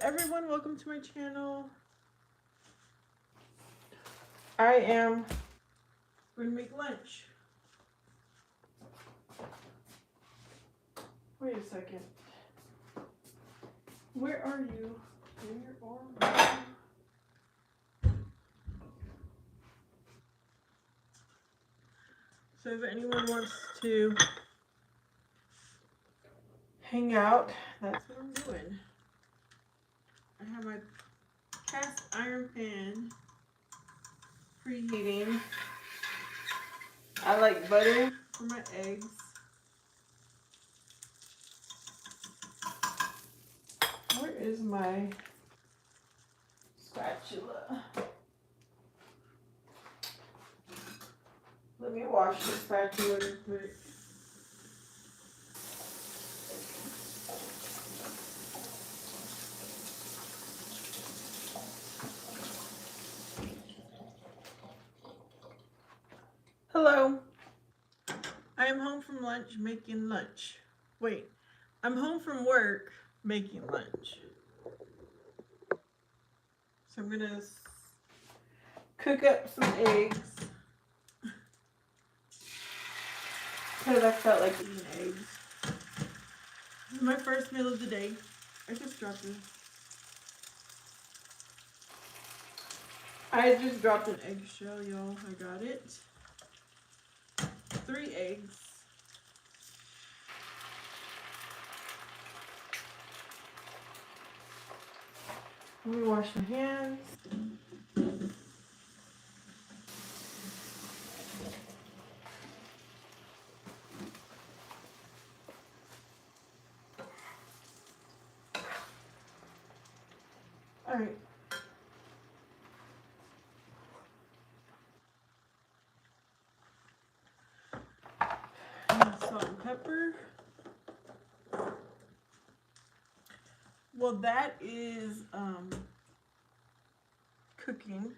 everyone, welcome to my channel. I am going to make lunch. Wait a second. Where are you? Where are you? So if anyone wants to hang out, that's what I'm doing. I have my cast iron pan preheating. I like butter for my eggs. Where is my spatula? Let me wash the spatula real quick. Hello. I am home from lunch making lunch. Wait, I'm home from work making lunch. So I'm gonna cook up some eggs because I felt like eating eggs. This is my first meal of the day. I just dropped it. I just dropped an eggshell, y'all. I got it. 3 eggs. Let me wash my hands. All right. Salt and pepper. Well, that is cooking.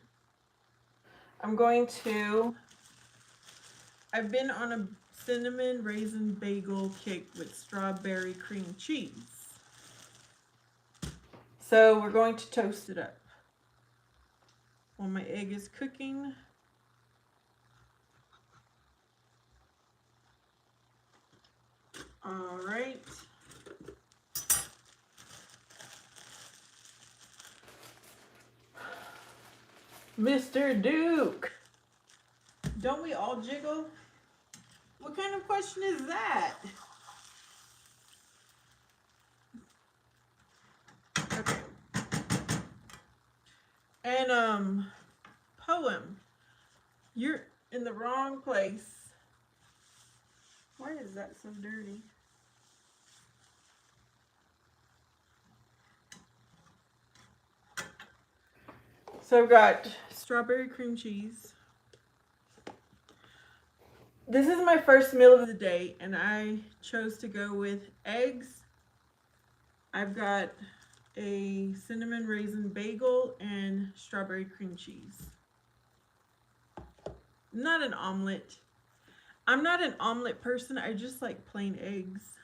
I've been on a cinnamon raisin bagel cake with strawberry cream cheese. So we're going to toast it up. While my egg is cooking, all right. Mr. Duke, don't we all jiggle? What kind of question is that? Okay. And poem, you're in the wrong place. Why is that so dirty? So I've got strawberry cream cheese. This is my first meal of the day, and I chose to go with eggs. I've got a cinnamon raisin bagel and strawberry cream cheese. Not an omelet. I'm not an omelet person. I just like plain eggs.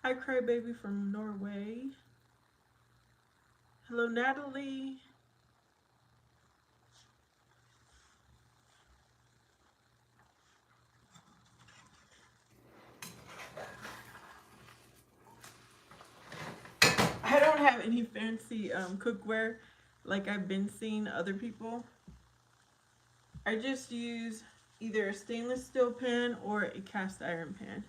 Hi, Crybaby from Norway. Hello, Natalie. I don't have any fancy cookware like I've been seeing other people. I just use either a stainless steel pan or a cast iron pan.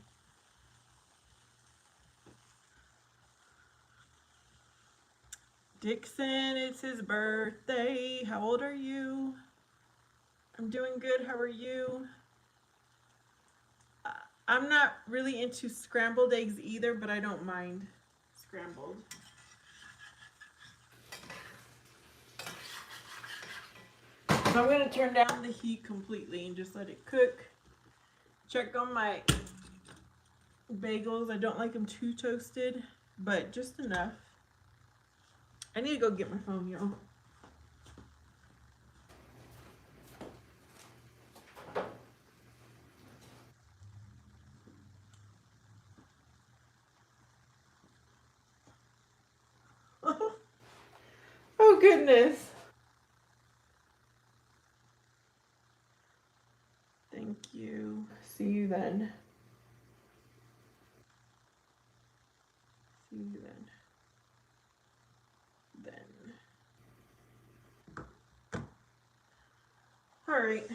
Dixon, it's his birthday. How old are you? I'm doing good. How are you? I'm not really into scrambled eggs either, but I don't mind scrambled. So I'm going to turn down the heat completely and just let it cook. Check on my bagels. I don't like them too toasted, but just enough. I need to go get my phone, y'all. Oh, goodness. Thank you. See you then. See you then. All right.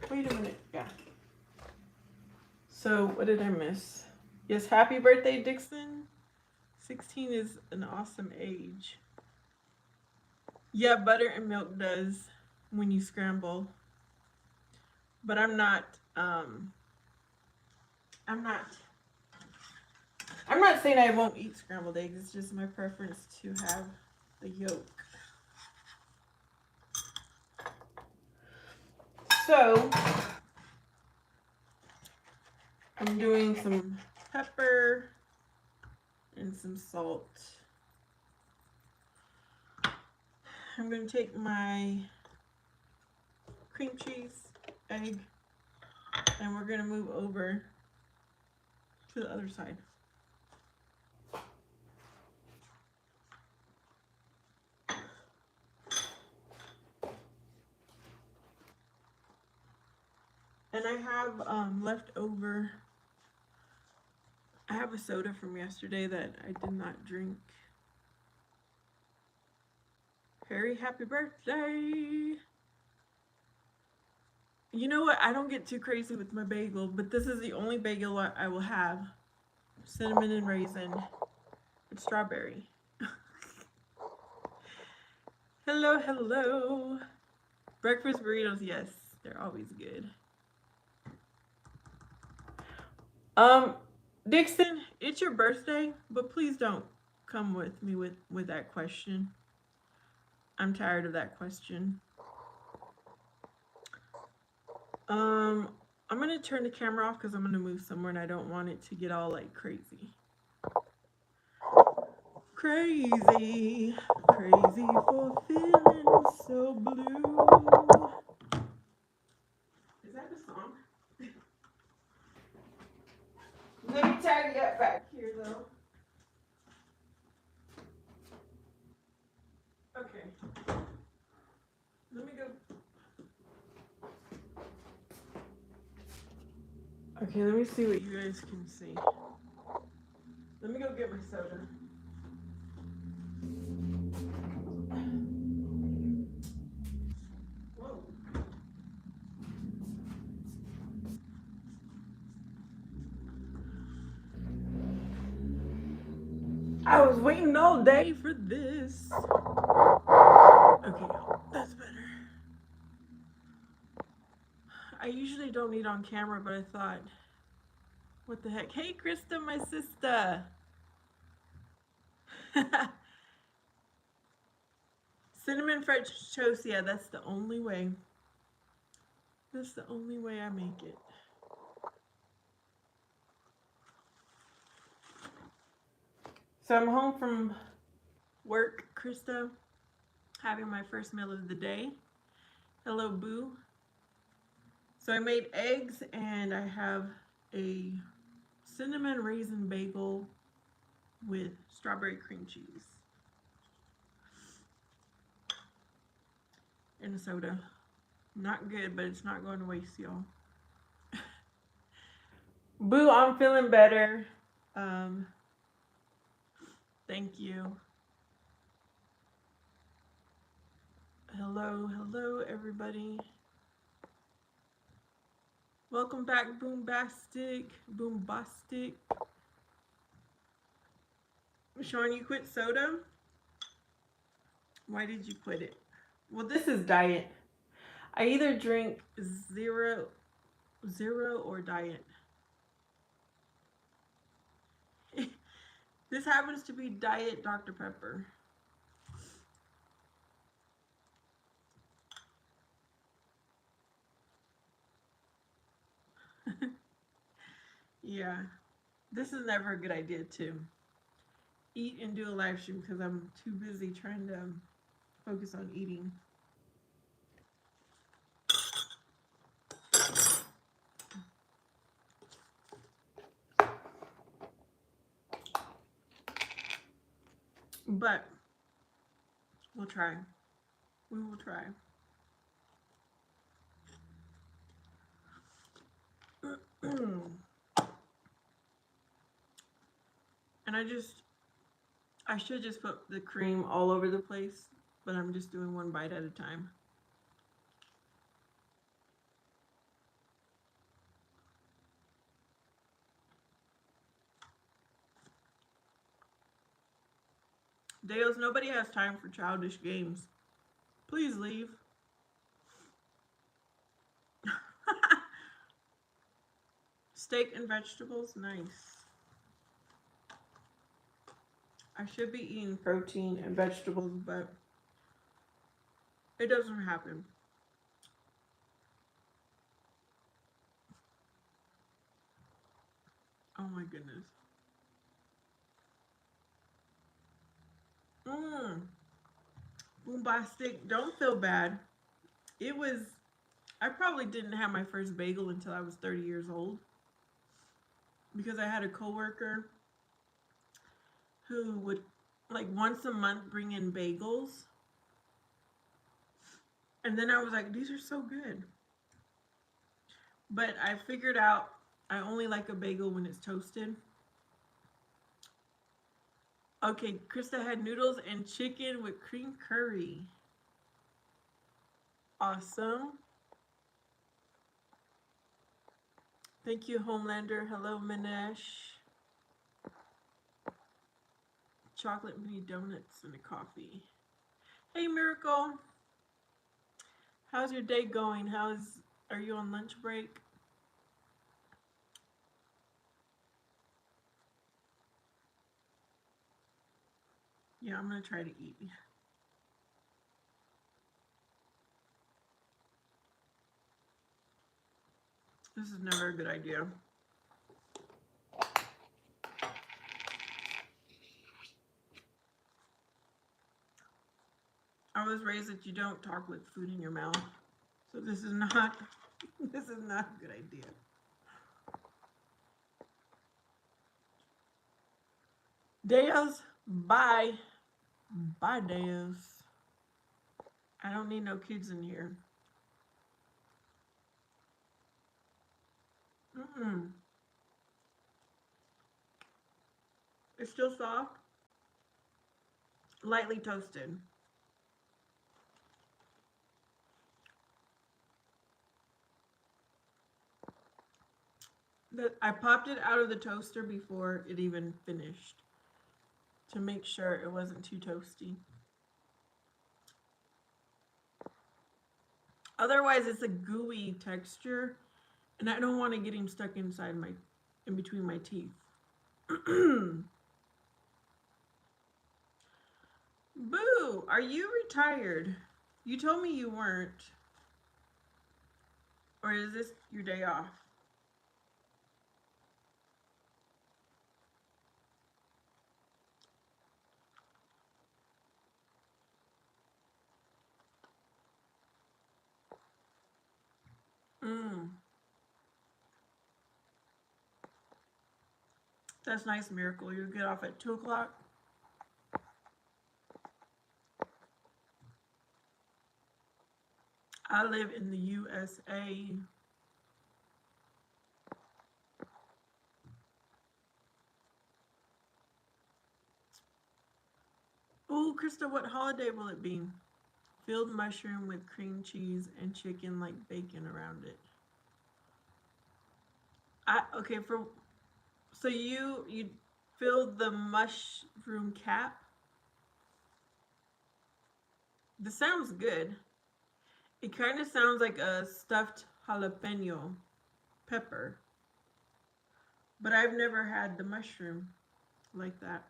Wait a minute. Yeah. So, what did I miss? Yes, happy birthday, Dixon. 16 is an awesome age. Yeah, butter and milk does when you scramble. But I'm not saying I won't eat scrambled eggs. It's just my preference to have the yolk. So I'm doing some pepper and some salt. I'm going to take my cream cheese, egg, and we're going to move over to the other side. And I have leftover. I have a soda from yesterday that I did not drink. Harry, happy birthday! You know what? I don't get too crazy with my bagel, but this is the only bagel I will have. Cinnamon and raisin with strawberry. Hello, hello. Breakfast burritos, yes, they're always good. Dixon, it's your birthday, but please don't come with me with that question. I'm tired of that question. I'm gonna turn the camera off because I'm gonna move somewhere and I don't want it to get all like crazy. Crazy, crazy for feeling so blue. Is that the song? Let me tidy up back here though. Okay. Let me go. Okay, let me see what you guys can see. Let me go get my soda. Whoa. I was waiting all day for this. Okay, that's better. I usually don't eat on camera, but I thought, what the heck? Hey, Krista, my sister. Cinnamon French toast, yeah, that's the only way. That's the only way I make it. So I'm home from work, Krista, having my first meal of the day. Hello, boo. So I made eggs and I have a cinnamon raisin bagel with strawberry cream cheese and a soda. Not good, but it's not going to waste, y'all. Boo, I'm feeling better. Thank you. Hello, hello, everybody. Welcome back, Boombastic. Sean, you quit soda? Why did you quit it? Well, this is diet. I either drink zero or diet. This happens to be diet Dr. Pepper. Yeah, this is never a good idea to eat and do a live stream because I'm too busy trying to focus on eating. But we'll try. We will try. And I should just put the cream all over the place, but I'm just doing one bite at a time. Deos, nobody has time for childish games. Please leave. Steak and vegetables, nice. I should be eating protein and vegetables, but it doesn't happen. Oh my goodness. Mmm. Bombastic. Don't feel bad. It was, I probably didn't have my first bagel until I was 30 years old because I had a coworker who would like once a month bring in bagels. And then I was like, these are so good. But I figured out I only like a bagel when it's toasted. Okay, Krista had noodles and chicken with cream curry. Awesome. Thank you, Homelander. Hello, Manesh. Chocolate mini donuts and a coffee. Hey, Miracle. How's your day going? Are you on lunch break? Yeah, I'm gonna try to eat. This is never a good idea. I was raised that you don't talk with food in your mouth. So this is not a good idea. Deos, bye. Bye, Deos. I don't need no kids in here. Mm-mm. It's still soft. Lightly toasted. I popped it out of the toaster before it even finished to make sure it wasn't too toasty. Otherwise, it's a gooey texture, and I don't want to get him stuck in between my teeth. Boo! Are you retired? You told me you weren't. Or is this your day off? Mm. That's nice, Miracle. You'll get off at 2 o'clock? I live in the USA. Oh, Krista, what holiday will it be? Filled mushroom with cream cheese and chicken like bacon around it. Okay, so you filled the mushroom cap? This sounds good. It kind of sounds like a stuffed jalapeno pepper. But I've never had the mushroom like that.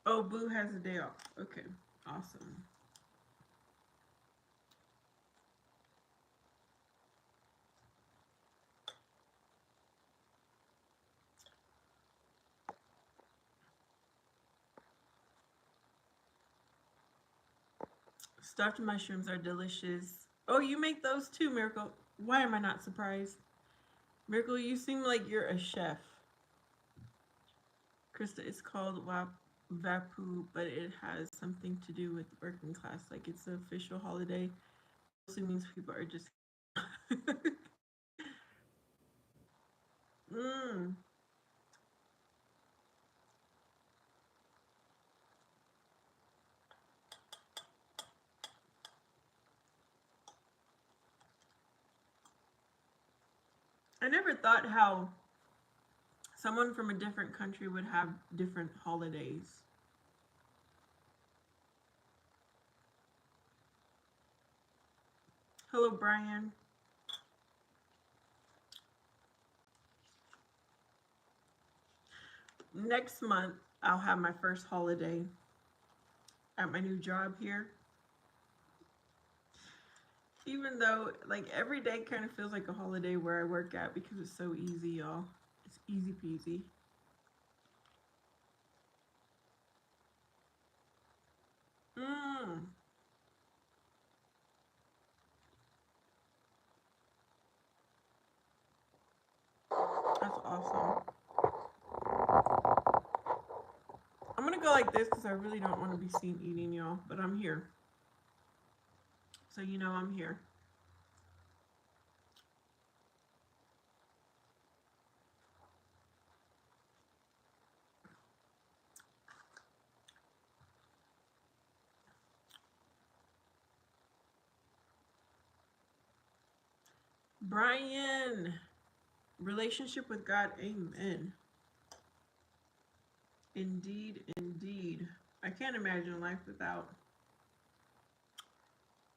Oh, Boo has a day off. Okay, awesome. Stuffed mushrooms are delicious. Oh, you make those too, Miracle. Why am I not surprised? Miracle, you seem like you're a chef. Krista, it's called Vapu, but it has something to do with working class. Like it's an official holiday. Mostly means people are just. mm. I never thought how someone from a different country would have different holidays. Hello, Brian. Next month, I'll have my first holiday at my new job here. Even though, like, every day kind of feels like a holiday where I work at because it's so easy, y'all. It's easy peasy. Mmm, that's awesome. I'm gonna go like this because I really don't want to be seen eating, y'all, but I'm here. So, you know, I'm here. Brian, relationship with God, amen. Indeed, indeed. I can't imagine life without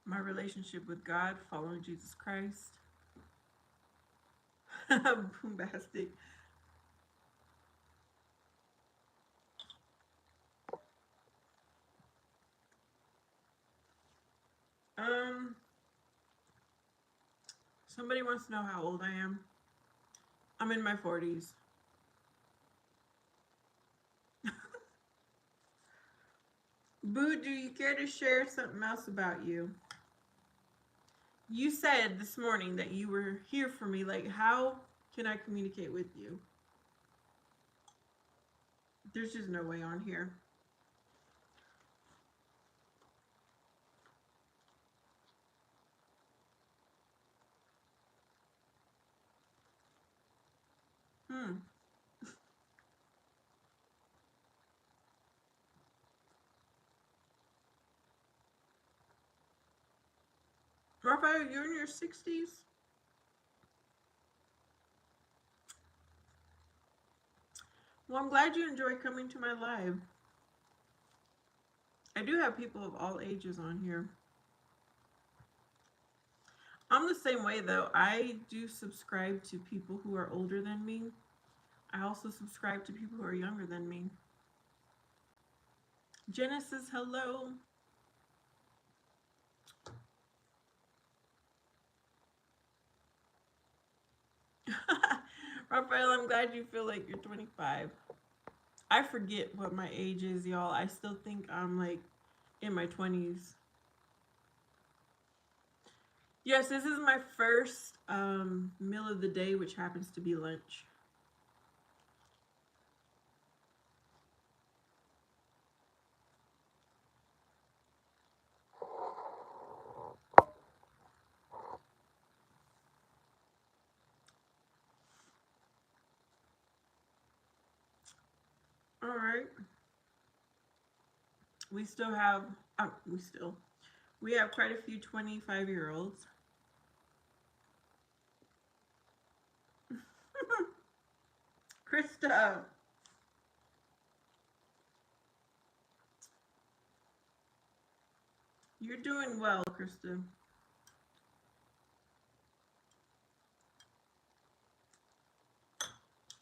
my relationship with God, following Jesus Christ. Bombastic. Um, Somebody wants to know how old I am. I'm in my 40s. Boo, do you care to share something else about you? You said this morning that you were here for me. Like, how can I communicate with you? There's just no way on here. Hmm. Raphael, you're in your 60s? Well, I'm glad you enjoy coming to my live. I do have people of all ages on here. I'm the same way though. I do subscribe to people who are older than me. I also subscribe to people who are younger than me. Genesis, hello. Raphael, I'm glad you feel like you're 25. I forget what my age is, y'all. I still think I'm like in my 20s. Yes, this is my first meal of the day, which happens to be lunch. All right. We still have, we have quite a few 25-year-olds. Krista, you're doing well, Krista.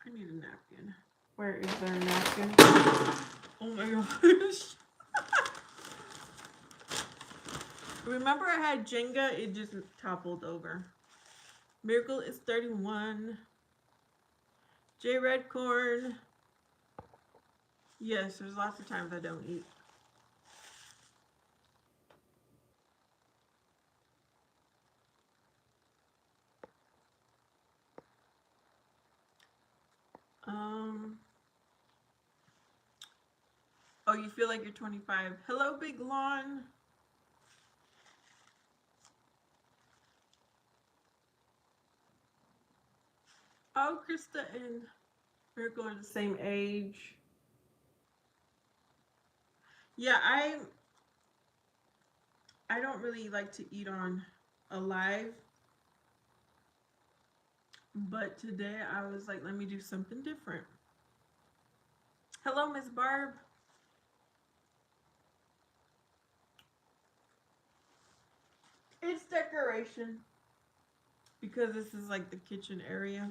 I need a napkin. Where is there a napkin? Oh my gosh. Remember I had Jenga? It just toppled over. Miracle is 31. J Redcorn. Yes, there's lots of times I don't eat. you feel like you're 25. Hello, Big Lawn. Oh, Krista and Miracle are the same age. Yeah, I don't really like to eat on alive, but today I was like, let me do something different. Hello, Miss Barb. It's decoration because this is like the kitchen area.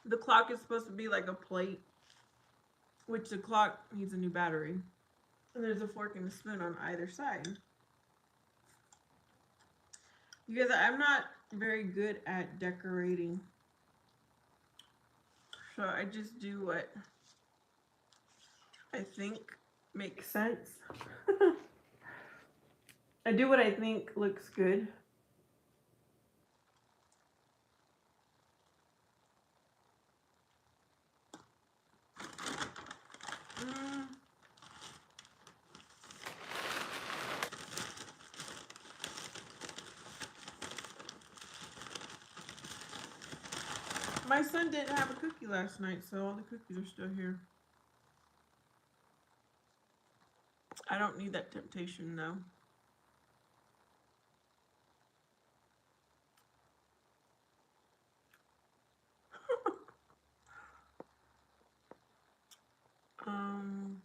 The clock is supposed to be like a plate, which the clock needs a new battery. And there's a fork and a spoon on either side. Because I'm not very good at decorating. So I just do what I think makes sense. I do what I think looks good. Mm. My son didn't have a cookie last night, so all the cookies are still here. I don't need that temptation, though. um,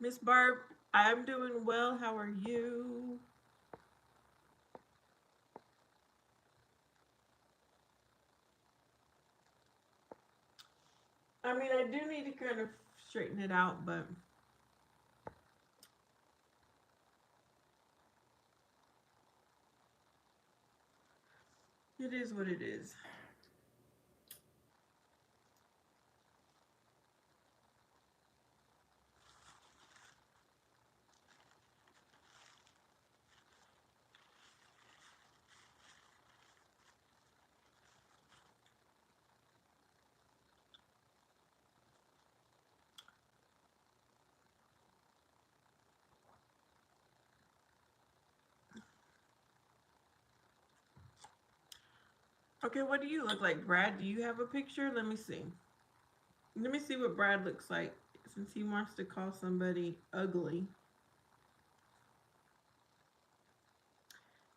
Miss Barb, I'm doing well. How are you? I mean, I do need to kind of straighten it out, but it is what it is. Okay, what do you look like, Brad? Do you have a picture? Let me see. Let me see what Brad looks like since he wants to call somebody ugly.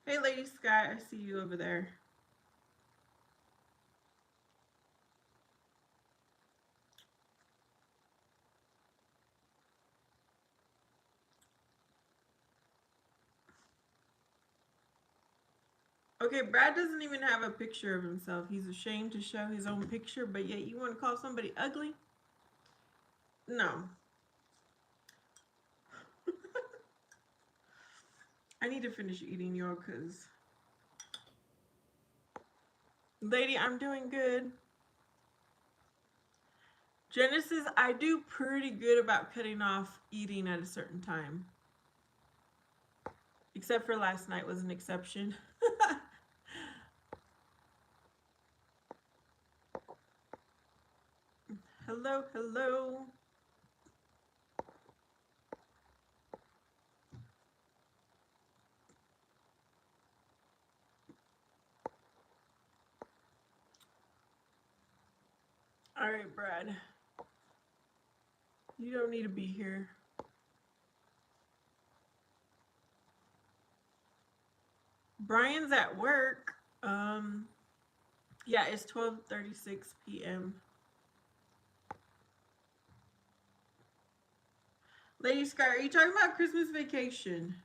Hey, Lady Sky, I see you over there. Okay, Brad doesn't even have a picture of himself. He's ashamed to show his own picture, but yet you want to call somebody ugly? No. I need to finish eating, y'all, because... Lady, I'm doing good. Genesis, I do pretty good about cutting off eating at a certain time. Except for last night was an exception. Hello, hello. All right, Brad. You don't need to be here. Brian's at work. Yeah, it's 12:36 p.m. Lady Sky, are you talking about Christmas vacation?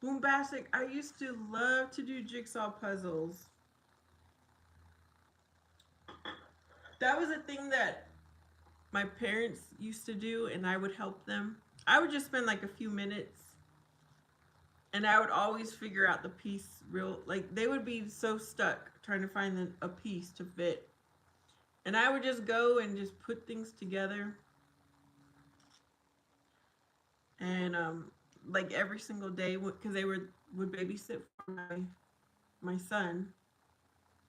Boombastic, I used to love to do jigsaw puzzles. that my parents used to do and I would help them. I would just spend like a few minutes and I would always figure out the piece real, like they would be so stuck trying to find a piece to fit. And I would just go and just put things together. And like every single day, because they would babysit for my son.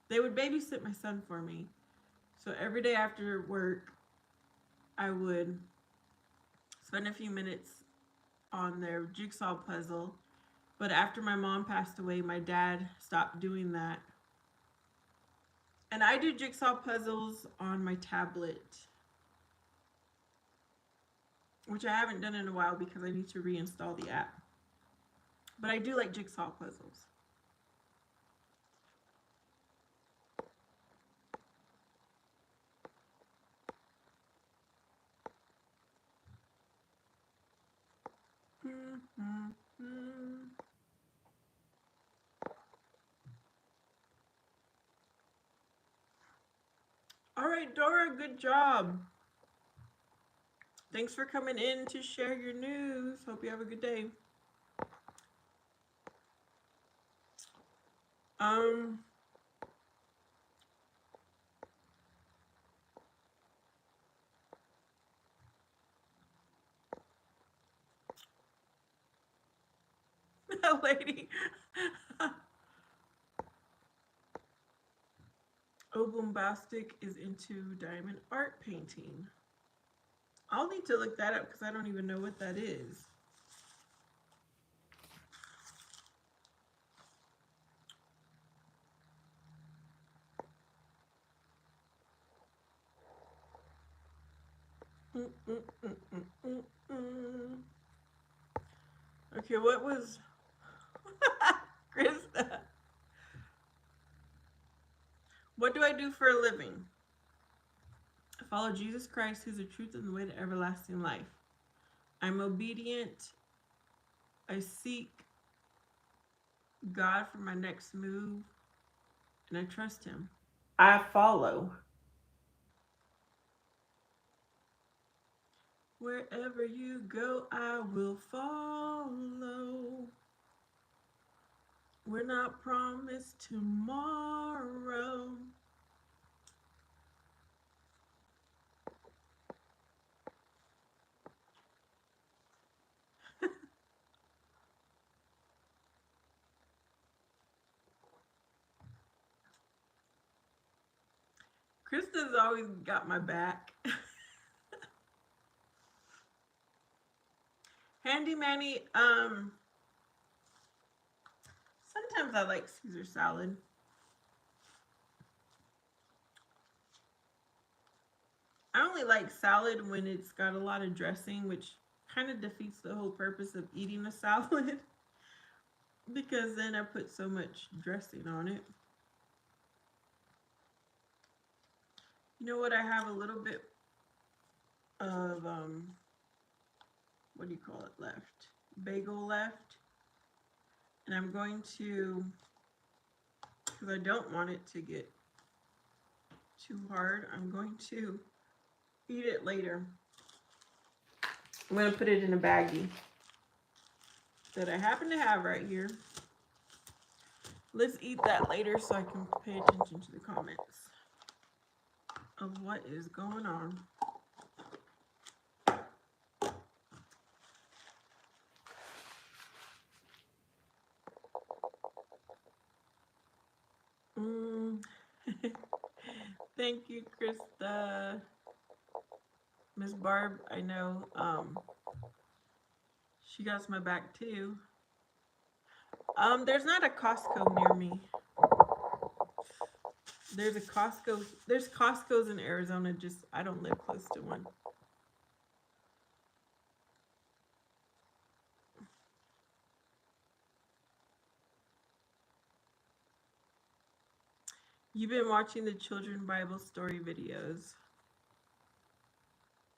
They would babysit my son for me. So every day after work, I would spend a few minutes on their jigsaw puzzle. But after my mom passed away, my dad stopped doing that. And I do jigsaw puzzles on my tablet, which I haven't done in a while because I need to reinstall the app. But I do like jigsaw puzzles. All right, Dora, good job. Thanks for coming in to share your news. Hope you have a good day. Lady. Bombastic is into diamond art painting. I'll need to look that up because I don't even know what that is. Okay, what was Krista? What do I do for a living? I follow Jesus Christ, who's the truth and the way to everlasting life. I'm obedient. I seek God for my next move, and I trust Him. I follow. Wherever you go, I will follow. We're not promised tomorrow. Krista's always got my back. Handy Manny, sometimes I like Caesar salad. I only like salad when it's got a lot of dressing, which kind of defeats the whole purpose of eating a salad because then I put so much dressing on it. You know what? I have a little bit of what do you call it left? Bagel left. And I'm going to, because I don't want it to get too hard, I'm going to eat it later. I'm going to put it in a baggie that I happen to have right here. Let's eat that later so I can pay attention to the comments of what is going on. Thank you, Krista. Miss Barb, I know she got my back too. There's not a Costco near me. There's a Costco. There's Costco's in Arizona. Just I don't live close to one. You've been watching the children Bible story videos.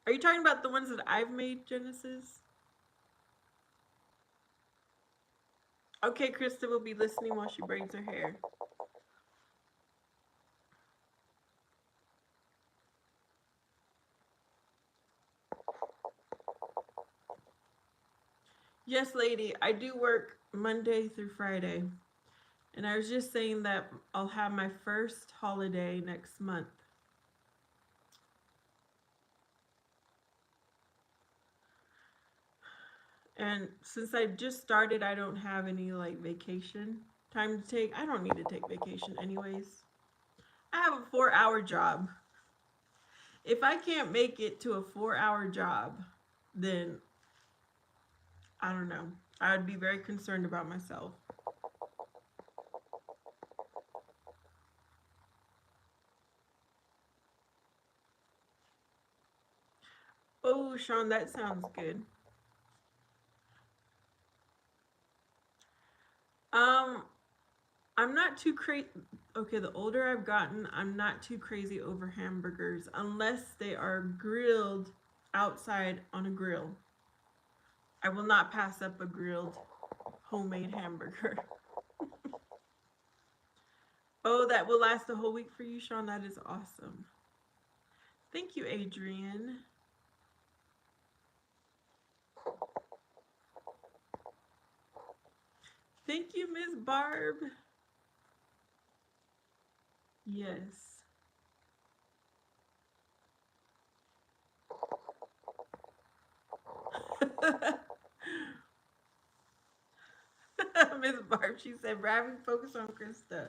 Are you talking about the ones that I've made, Genesis? Okay, Krista will be listening while she braids her hair. Yes, lady, I do work Monday through Friday. And I was just saying that I'll have my first holiday next month. And since I just started, I don't have any like vacation time to take. I don't need to take vacation anyways. I have a 4 hour job. If I can't make it to a 4 hour job, then I don't know. I would be very concerned about myself. Oh, Sean, that sounds good. Um, I'm not too crazy. Okay, the older I've gotten, I'm not too crazy over hamburgers unless they are grilled outside on a grill. I will not pass up a grilled homemade hamburger. Oh, that will last a whole week for you, Sean. That is awesome. Thank you, Adrian. Thank you, Miss Barb. Yes. Miss Barb, she said, Ravi, focus on Krista.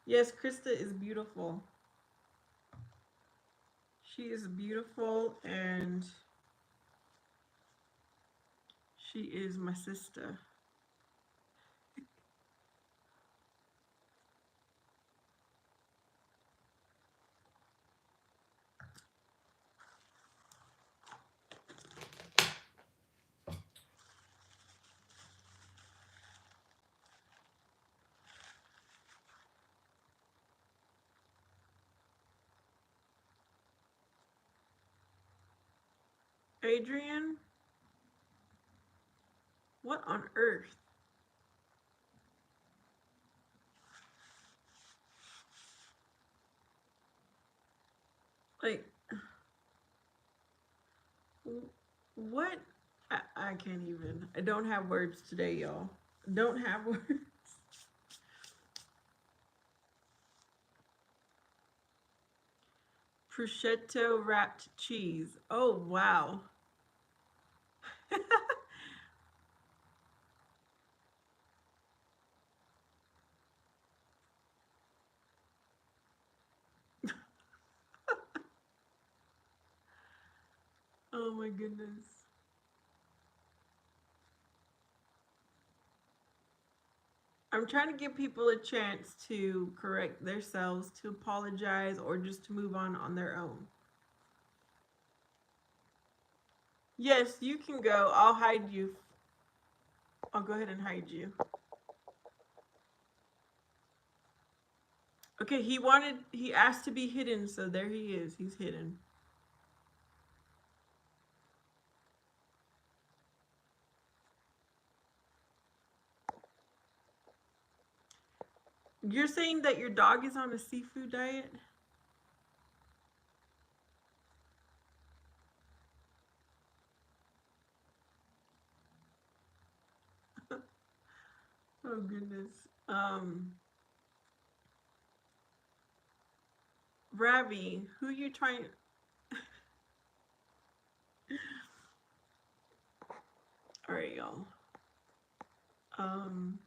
Yes, Krista is beautiful. She is beautiful and she is my sister. Adrian, what on earth? Like, what? I can't even. I don't have words today, y'all. Don't have words. Prosciutto wrapped cheese. Oh, wow. Oh, my goodness. I'm trying to give people a chance to correct themselves, to apologize, or just to move on their own. Yes, you can go. I'll hide you. I'll go ahead and hide you. Okay, he asked to be hidden, so there he is. He's hidden. You're saying that your dog is on a seafood diet? Oh, goodness. Ravi, who you trying? All right, y'all. Um,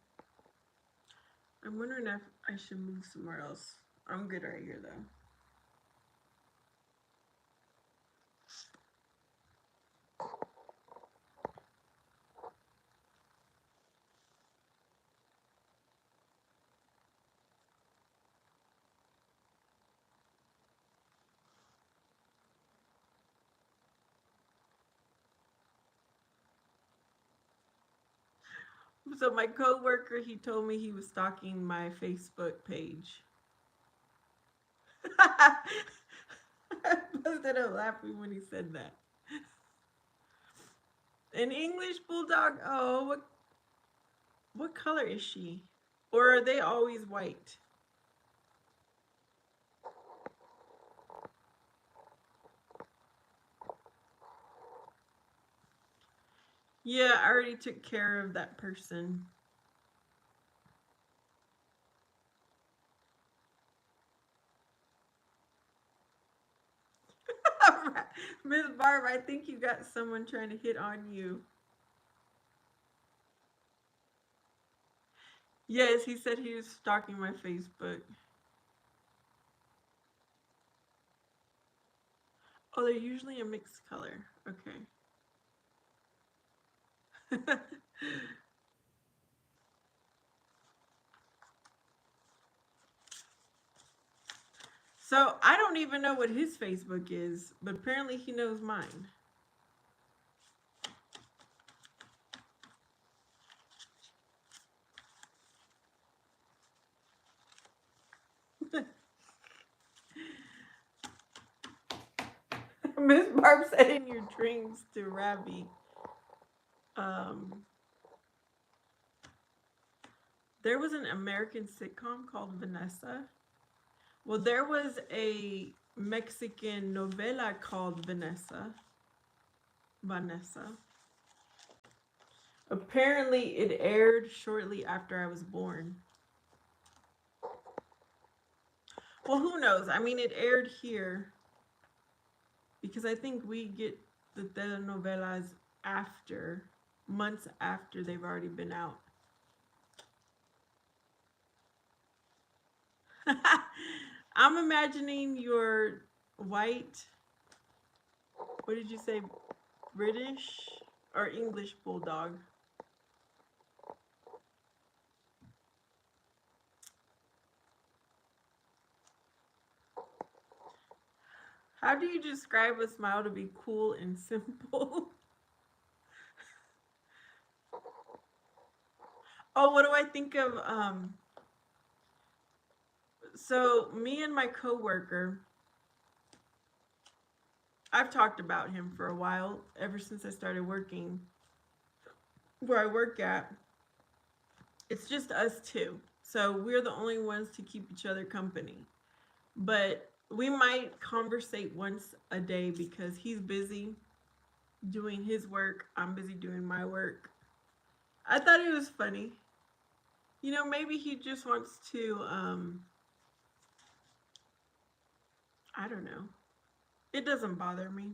I'm wondering if I should move somewhere else. I'm good right here, though. So my coworker, he told me he was stalking my Facebook page. I busted up laughing when he said that. An English bulldog. Oh, what color is she? Or are they always white? Yeah, I already took care of that person. Miss Barb, I think you got someone trying to hit on you. Yes, he said he was stalking my Facebook. Oh, they're usually a mixed color. Okay. So I don't even know what his Facebook is, but apparently he knows mine. Miss Barb said in your dreams to Ravi. Um, there was an American sitcom called Vanessa. Well, there was a Mexican novela called Vanessa. Vanessa. Apparently, it aired shortly after I was born. Well, who knows? I mean, it aired here because I think we get the telenovelas after, months after they've already been out. I'm imagining your white, what did you say, British or English bulldog? How do you describe a smile to be cool and simple? Oh, what do I think of? So me and my coworker, I've talked about him for a while, ever since I started working where I work at. It's just us two. So we're the only ones to keep each other company. But we might conversate once a day because he's busy doing his work, I'm busy doing my work. I thought it was funny. You know, maybe he just wants to I don't know. It doesn't bother me.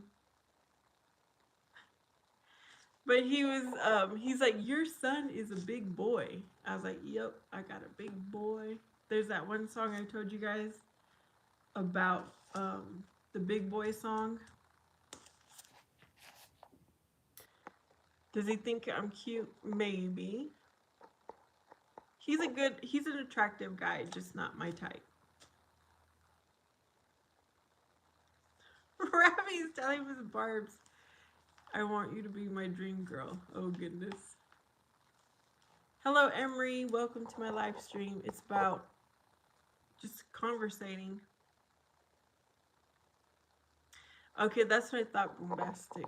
But he's like, your son is a big boy. I was like, yep, I got a big boy. There's that one song I told you guys about the big boy song. Does he think I'm cute? Maybe. He's an attractive guy, just not my type. Ravi's telling Miss Barb's, I want you to be my dream girl. Oh goodness. Hello, Emery. Welcome to my live stream. It's about just conversating. Okay, that's what I thought, bombastic.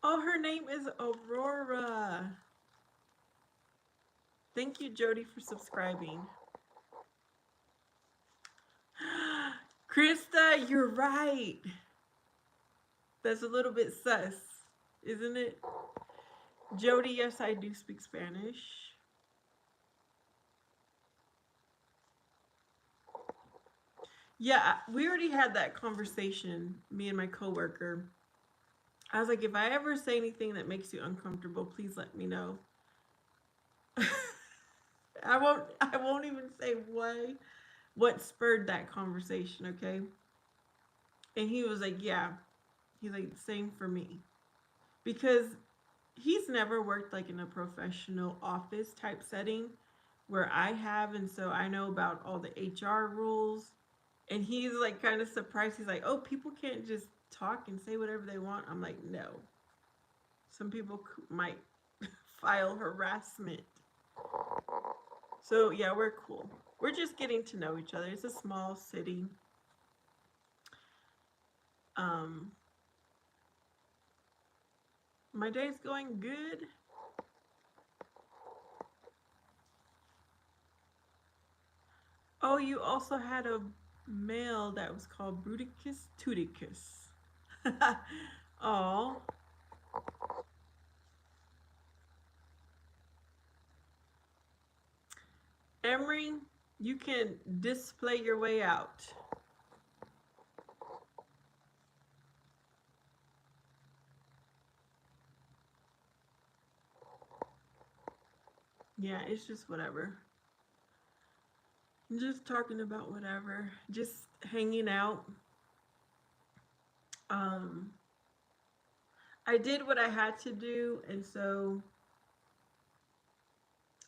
Oh, her name is Aurora. Thank you, Jody, for subscribing. Krista, you're right. That's a little bit sus, isn't it? Jody, yes, I do speak Spanish. Yeah, we already had that conversation, me and my coworker. I was like, if I ever say anything that makes you uncomfortable, please let me know. I won't even say why what spurred that conversation, okay? And he was like, yeah. He's like, same for me. Because he's never worked like in a professional office type setting where I have, and so I know about all the HR rules. And he's like kind of surprised. He's like, oh, people can't just talk and say whatever they want. I'm like, no. Some people might file harassment. So yeah, we're cool. We're just getting to know each other. It's a small city. Um, my day's going good. Oh, you also had a male that was called Bruticus Tuticus. Oh, Emery, you can display your way out. Yeah, it's just whatever. Just talking about whatever. Just hanging out. Um, I did what I had to do, and so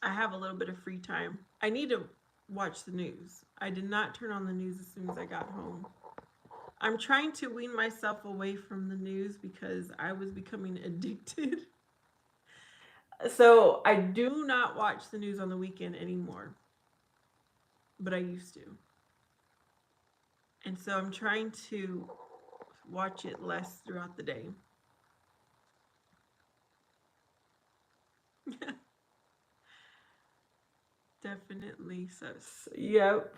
I have a little bit of free time. I need to watch the news. I did not turn on the news as soon as I got home. I'm trying to wean myself away from the news because I was becoming addicted. So I do not watch the news on the weekend anymore, but I used to. And so I'm trying to watch it less throughout the day. Definitely sus. Yep.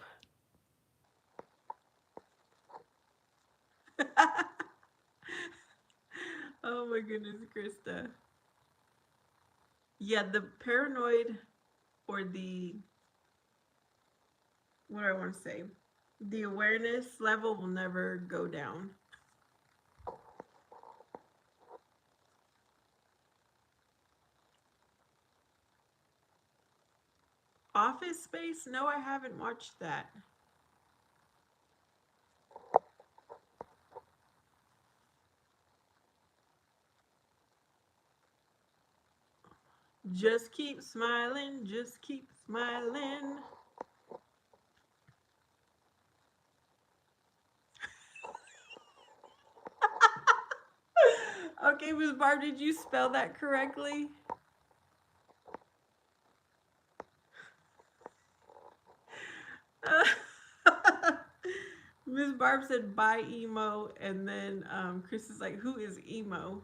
Oh my goodness, Krista. Yeah, the paranoid or the, what do I want to say? The awareness level will never go down. Office Space? No, I haven't watched that. Just keep smiling, just keep smiling. Okay, Ms. Barb, did you spell that correctly? Ms. Barb said bye emo, and then Chris is like, who is emo?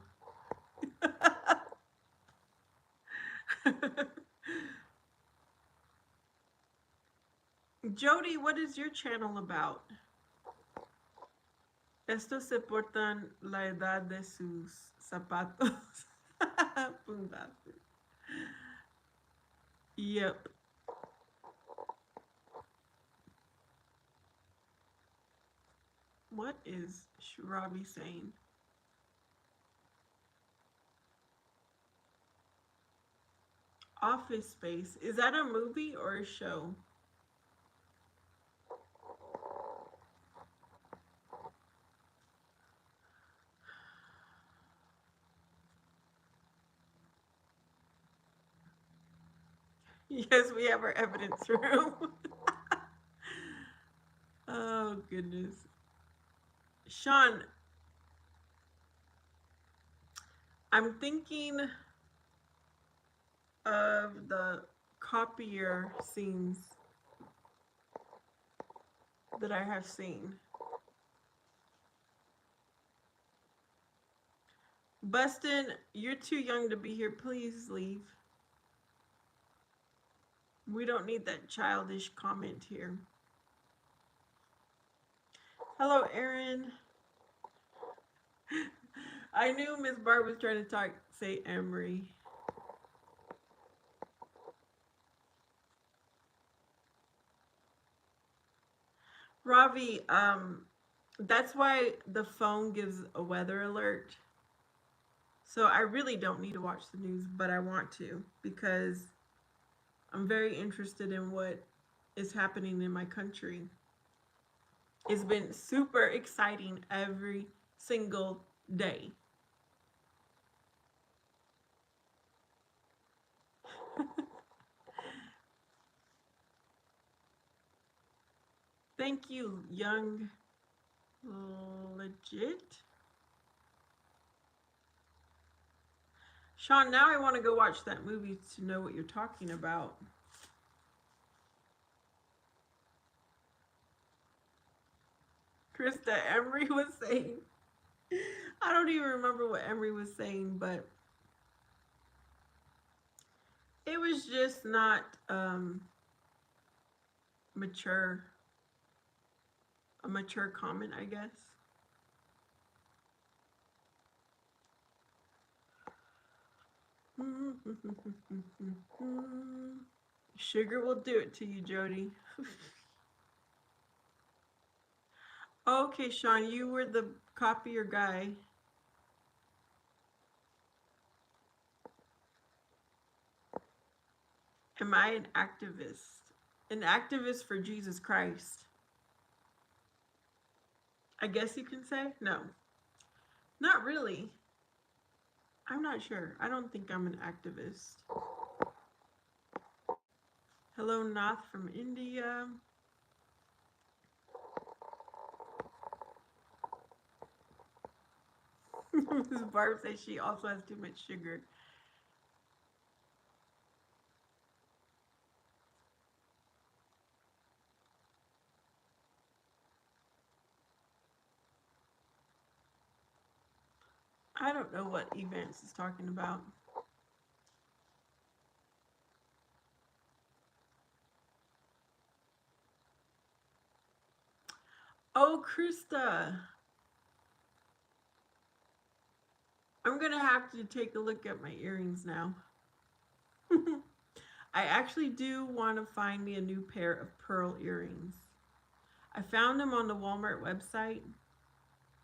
Jody, what is your channel about? Estos se portan la edad de sus zapatos. Yep. What is Shrabi saying? Office Space. Is that a movie or a show? Yes, we have our evidence room. Oh, goodness. Sean, I'm thinking of the copier scenes that I have seen. Bustin, you're too young to be here. Please leave. We don't need that childish comment here. Hello, Aaron. I knew Miss Barb was trying to talk, say Emery. Ravi, that's why the phone gives a weather alert. So I really don't need to watch the news, but I want to because I'm very interested in what is happening in my country. It's been super exciting every single day. Thank you, Young Legit. Sean, now I want to go watch that movie to know what you're talking about. Krista, Emery was saying. I don't even remember what Emery was saying, but it was just not mature, a mature comment, I guess. Sugar will do it to you, Jody. Okay, Sean, you were the copier guy. Am I an activist? An activist for Jesus Christ? I guess you can say? No. Not really. I'm not sure. I don't think I'm an activist. Hello, Nath from India. Mrs. Barb says she also has too much sugar. I don't know what Events is talking about. Oh, Krista. I'm going to have to take a look at my earrings now. I actually do want to find me a new pair of pearl earrings. I found them on the Walmart website.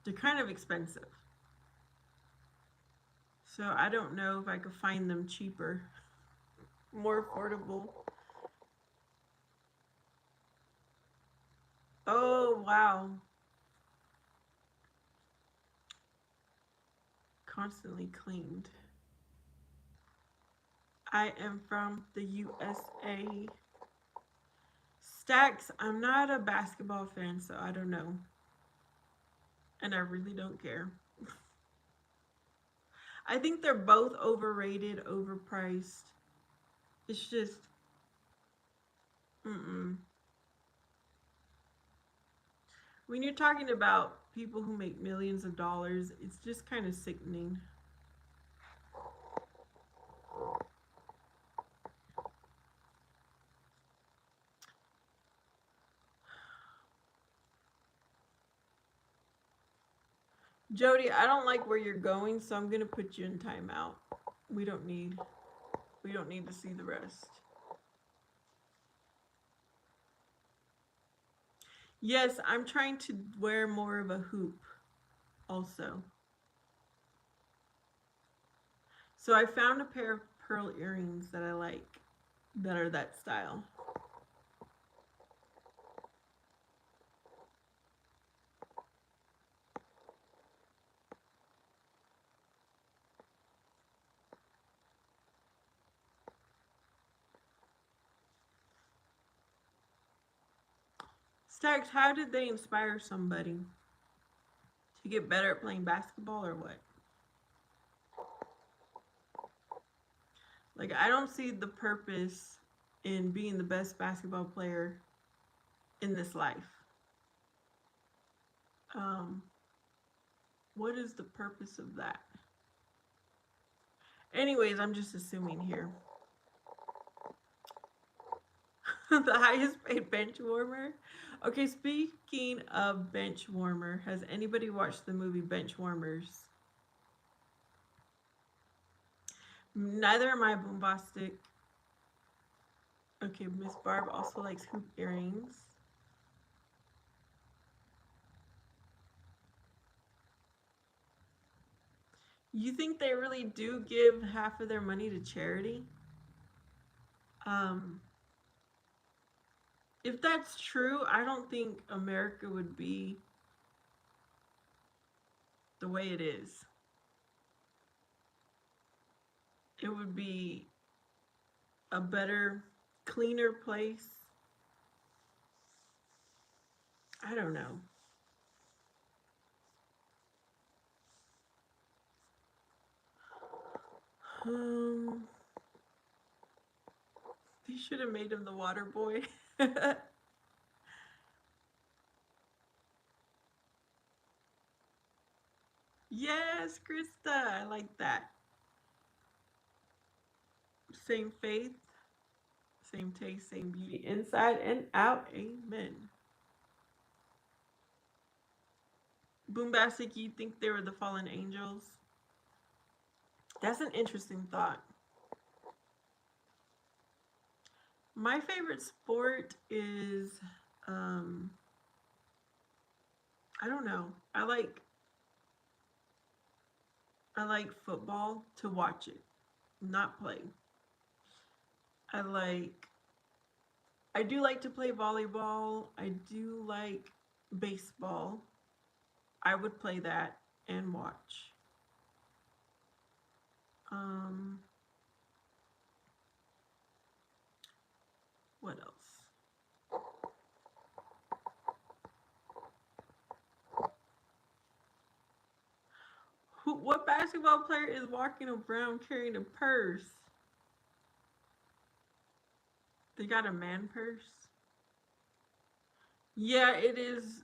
They're kind of expensive. So I don't know if I could find them cheaper, more affordable. Oh, wow. Constantly cleaned. I am from the USA. Stacks, I'm not a basketball fan, so I don't know. And I really don't care. I think they're both overrated, overpriced. It's just, mm-mm. When you're talking about people who make millions of dollars, it's just kind of sickening. Jody, I don't like where you're going, so I'm gonna put you in timeout. We don't need we don't need to see the rest. Yes, I'm trying to wear more of a hoop also. So I found a pair of pearl earrings that I like that are that style. Stacks, how did they inspire somebody to get better at playing basketball or what? Like, I don't see the purpose in being the best basketball player in this life. Um, what is the purpose of that? Anyways, I'm just assuming here. The highest paid bench warmer. Okay, speaking of bench warmer, has anybody watched the movie Bench Warmers? Neither am I bombastic. Okay, Miss Barb also likes hoop earrings. You think they really do give half of their money to charity? Um, if that's true, I don't think America would be the way it is. It would be a better, cleaner place. I don't know. Um, they should have made him the water boy. Yes, Krista, I like that. Same faith, same taste, same beauty, inside and out. Amen. Boombastic, you think they were the fallen angels? That's an interesting thought. My favorite sport is, um, I don't know. I like football to watch it, not play. I like I do like to play volleyball. I do like baseball. I would play that and watch. Um, what else? What basketball player is walking around carrying a purse? They got a man purse. Yeah, it is.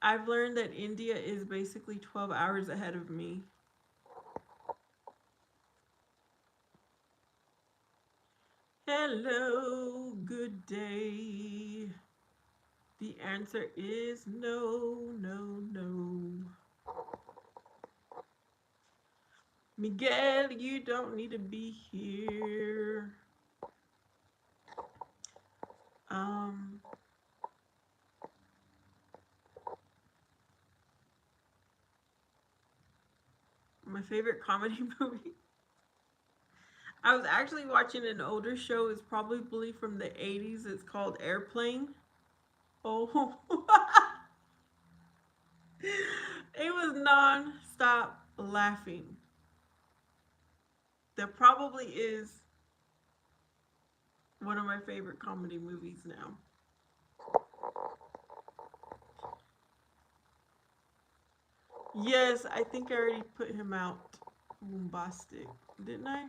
I've learned that India is basically 12 hours ahead of me. Hello, good day. The answer is no, no, no. Miguel, you don't need to be here. Um, my favorite comedy movie. I was actually watching an older show. It's probably from the 80s. It's called Airplane. Oh, it was non-stop laughing. That probably is one of my favorite comedy movies now. Yes, I think I already put him out. Bombastic, didn't I?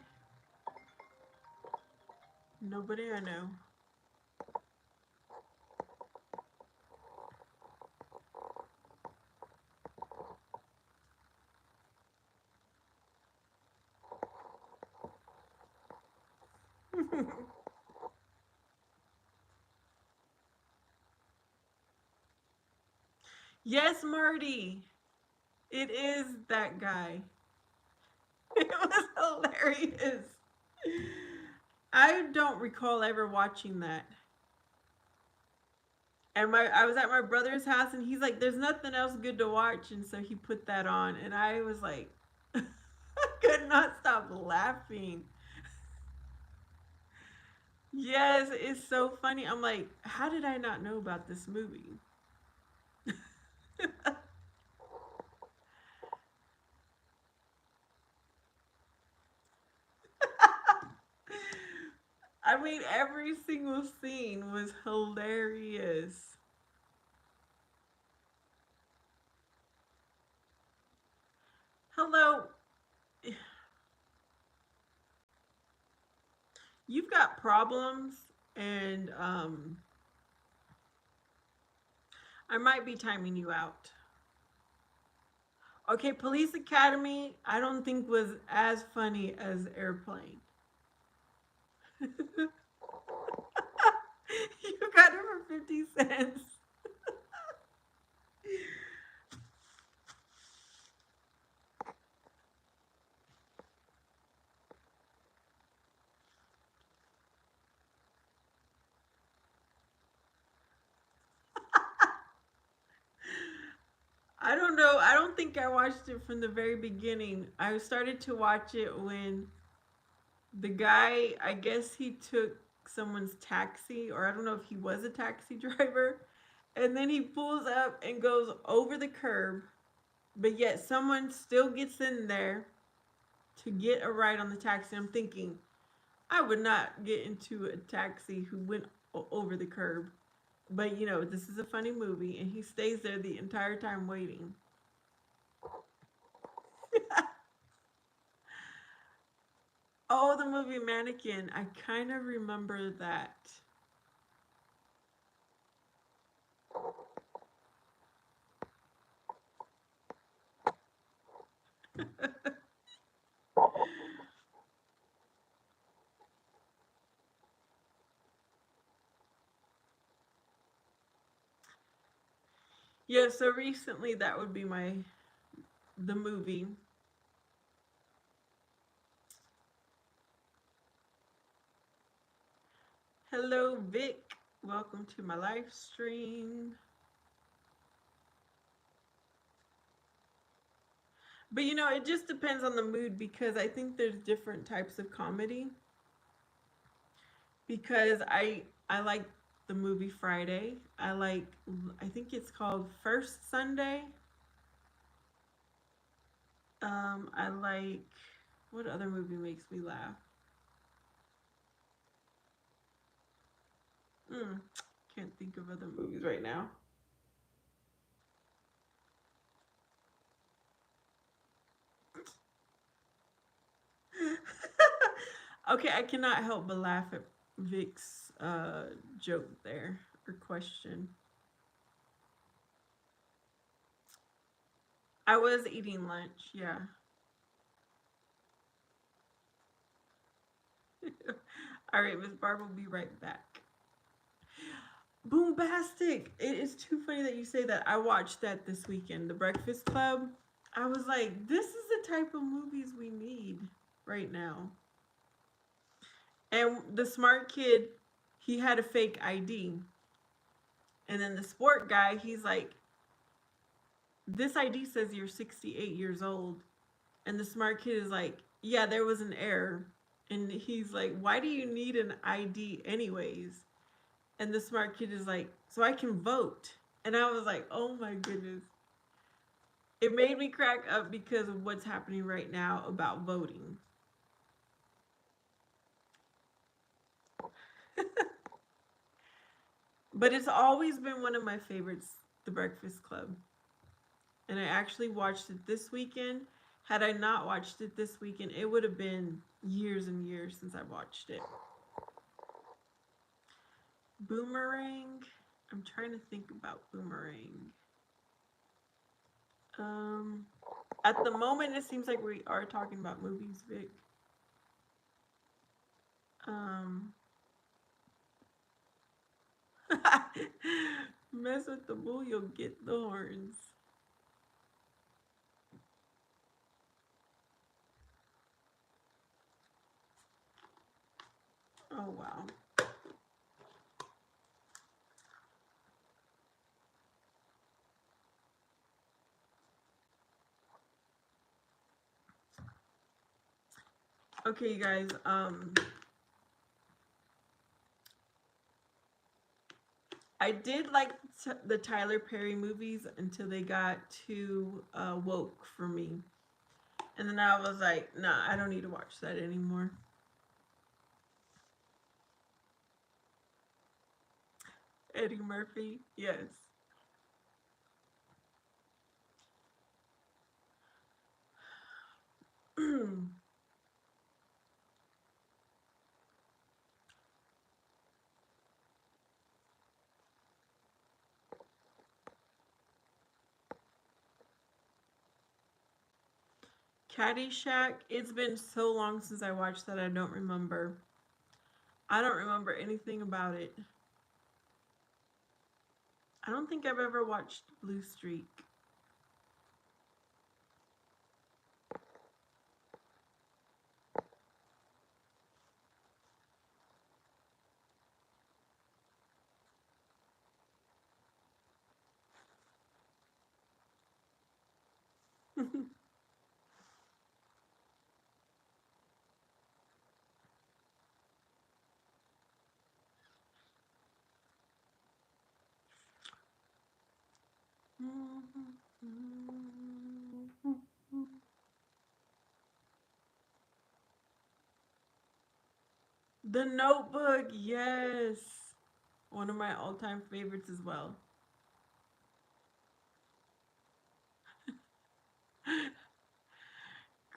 Nobody I know. Yes, Marty. It is that guy. It was hilarious. I don't recall ever watching that. And I was at my brother's house and he's like, "There's nothing else good to watch," and so he put that on, and I was like, I could not stop laughing. Yes, it's so funny. I'm like, how did I not know about this movie? I mean, every single scene was hilarious. Hello, you've got problems, and I might be timing you out. Okay, Police Academy, I don't think was as funny as Airplane. You got it for 50 cents. I don't know. I don't think I watched it from the very beginning. I started to watch it when the guy, I guess he took someone's taxi, or I don't know if he was a taxi driver, and then he pulls up and goes over the curb, but yet someone still gets in there to get a ride on the taxi. I'm thinking, I would not get into a taxi who went over the curb. But this is a funny movie, and he stays there the entire time waiting. Oh, the movie Mannequin. I kind of remember that. Yeah, so recently that would be the movie. Hello, Vic. Welcome to my live stream. But it just depends on the mood because I think there's different types of comedy. Because I like the movie Friday. I think it's called First Sunday. I like what other movie makes me laugh? Mm, can't think of other movies right now. Okay, I cannot help but laugh at Vic's joke there or question. I was eating lunch, yeah. All right, Miss Barb will be right back. Boombastic! It is too funny that you say that. I watched that this weekend, The Breakfast Club. I was like, this is the type of movies we need right now. And the smart kid, he had a fake ID. And then the sport guy, he's like, this ID says you're 68 years old. And the smart kid is like, yeah, there was an error. And he's like, why do you need an ID anyways? And the smart kid is like, so I can vote. And I was like, oh my goodness. It made me crack up because of what's happening right now about voting. But it's always been one of my favorites, The Breakfast Club. And I actually watched it this weekend. Had I not watched it this weekend, it would have been years and years since I watched it. Boomerang. I'm trying to think about Boomerang. Um, at the moment, it seems like we are talking about movies, Vic. Um, mess with the bull, you'll get the horns. Oh wow. Okay, you guys. I did like the Tyler Perry movies until they got too woke for me, and then I was like, nah, I don't need to watch that anymore. Eddie Murphy, yes. Caddyshack. It's been so long since I watched that. I don't remember. I don't remember anything about it. I don't think I've ever watched Blue Streak. The Notebook, yes. One of my all-time favorites as well.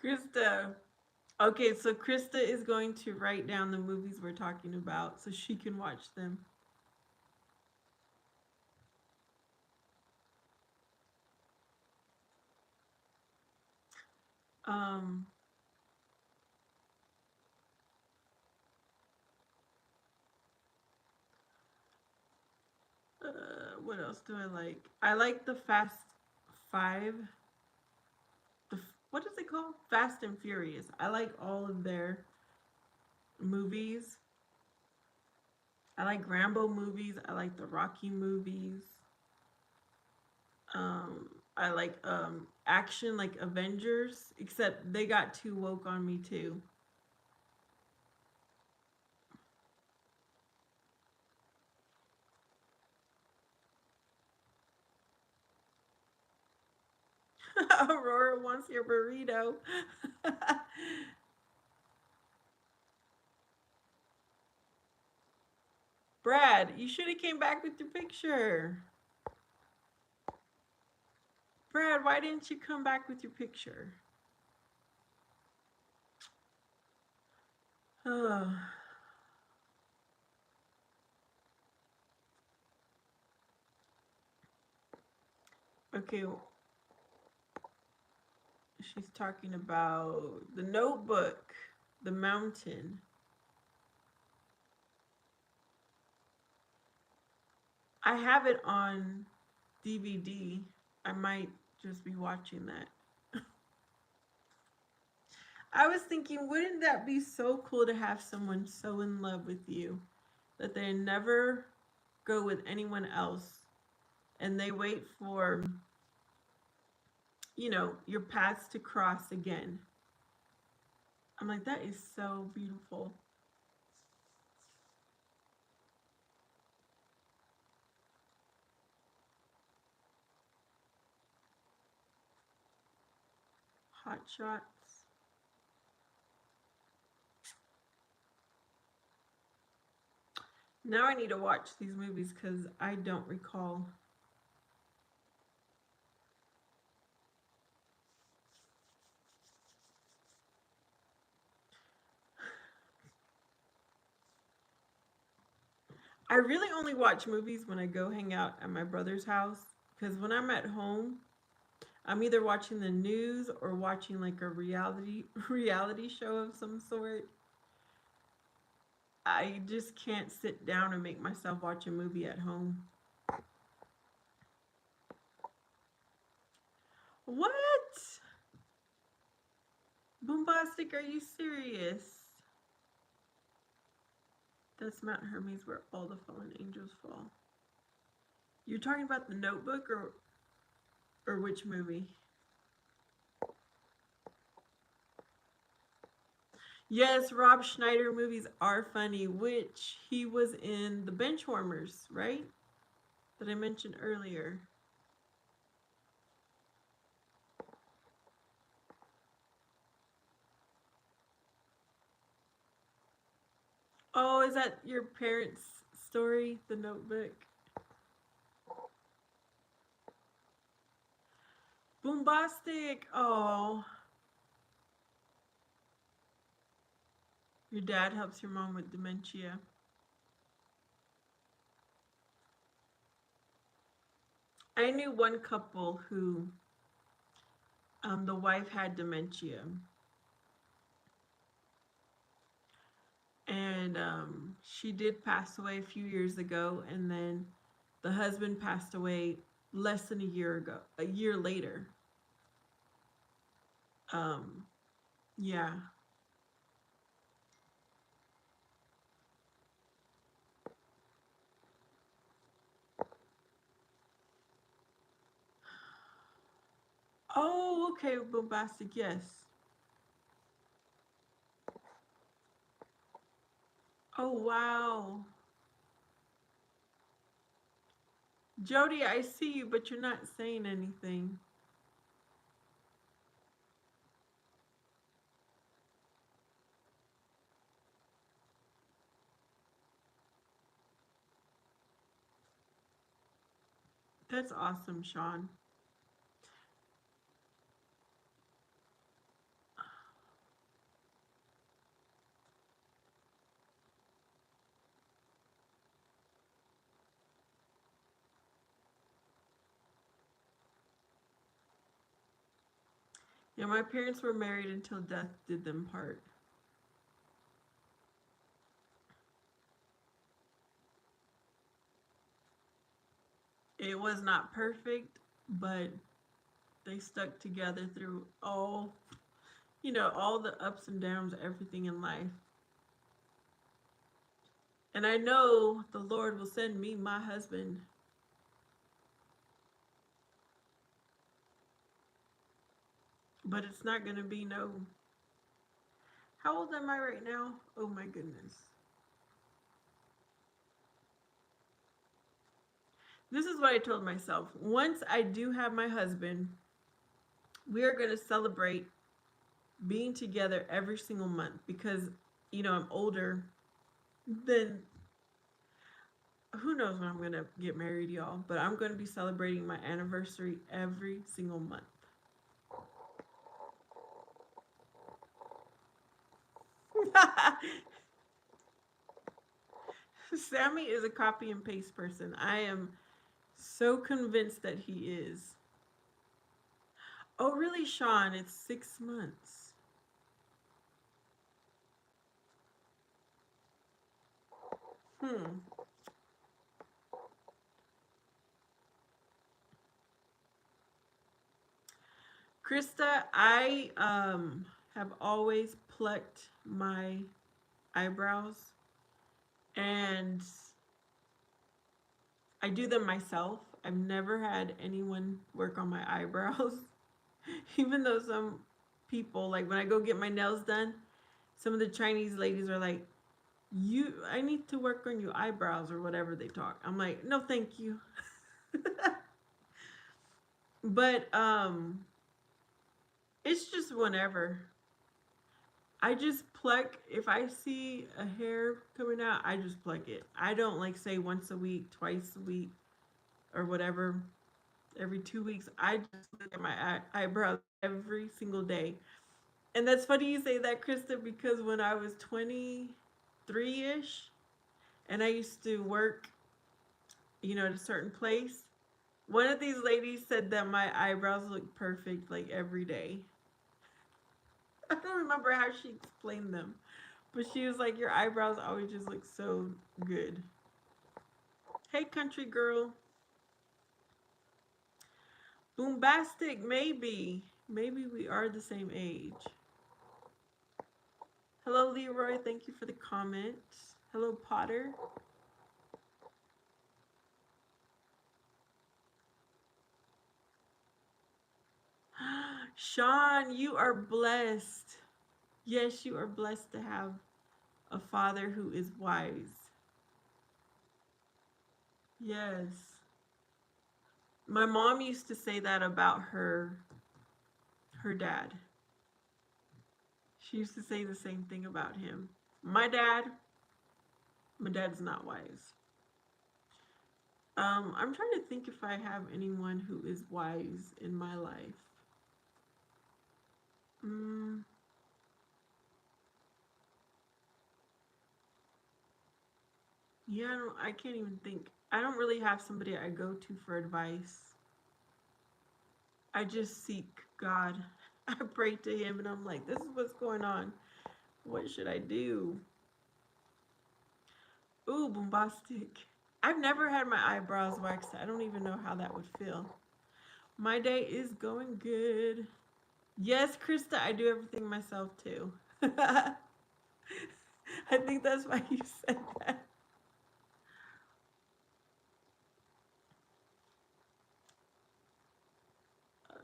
Krista. Okay, so Krista is going to write down the movies we're talking about so she can watch them. Um, what else do I like? I like the Fast Five. What is it called? Fast and Furious. I like all of their movies. I like Rambo movies. I like the Rocky movies. I like action like Avengers, except they got too woke on me too. Aurora wants your burrito. Brad, you should have came back with your picture. Brad, why didn't you come back with your picture? Oh, okay, she's talking about the Notebook, the Mountain. I have it on DVD. I might just be watching that. I was thinking, wouldn't that be so cool to have someone so in love with you that they never go with anyone else and they wait for, your paths to cross again? I'm like, that is so beautiful. Hot shots. Now I need to watch these movies because I don't recall. I really only watch movies when I go hang out at my brother's house because when I'm at home, I'm either watching the news or watching like a reality show of some sort. I just can't sit down and make myself watch a movie at home. What? Bombastic, are you serious? That's Mount Hermes where all the fallen angels fall. You're talking about the Notebook or which movie? Yes, Rob Schneider movies are funny, which he was in the Benchwarmers, right? That I mentioned earlier. Oh, is that your parents' story, The Notebook? Bombastic. Oh, your dad helps your mom with dementia. I knew one couple who the wife had dementia, and she did pass away a few years ago, and then the husband passed away less than a year ago, a year later. Um, yeah. Oh, okay, bombastic. Yes. Oh, wow. Jody, I see you, but you're not saying anything. That's awesome, Sean. Yeah, my parents were married until death did them part. It was not perfect, but they stuck together through all the ups and downs, everything in life. And I know the Lord will send me my husband. But it's not going to be no. How old am I right now? Oh my goodness. This is what I told myself. Once I do have my husband, we are going to celebrate being together every single month because, I'm older than who knows when I'm going to get married, y'all, but I'm going to be celebrating my anniversary every single month. Sammy is a copy and paste person. I am so convinced that he is. Oh, really, Sean? It's 6 months. Hmm. Krista, I have always plucked my eyebrows and I do them myself. I've never had anyone work on my eyebrows. Even though some people, like when I go get my nails done, some of the Chinese ladies are like, I need to work on your eyebrows or whatever they talk. I'm like, no, thank you. But it's just whenever. I just pluck. If I see a hair coming out, I just pluck it. I don't like say once a week, twice a week, or whatever, every 2 weeks. I just look at my eyebrows every single day. And that's funny you say that, Krista, because when I was 23 ish and I used to work, at a certain place, one of these ladies said that my eyebrows look perfect like every day. I don't remember how she explained them. But she was like, your eyebrows always just look so good. Hey, country girl. Boombastic, maybe. Maybe we are the same age. Hello, Leroy. Thank you for the comment. Hello, Potter. Sean, you are blessed. Yes, you are blessed to have a father who is wise. Yes. My mom used to say that about her dad. She used to say the same thing about him. My dad, my dad's not wise. I'm trying to think if I have anyone who is wise in my life. Mm, yeah, I can't even think. I don't really have somebody I go to for advice. I just seek God. I pray to Him and I'm like, this is what's going on. What should I do? Ooh, bombastic. I've never had my eyebrows waxed. I don't even know how that would feel. My day is going good. Yes, Krista, I do everything myself too. I think that's why you said that.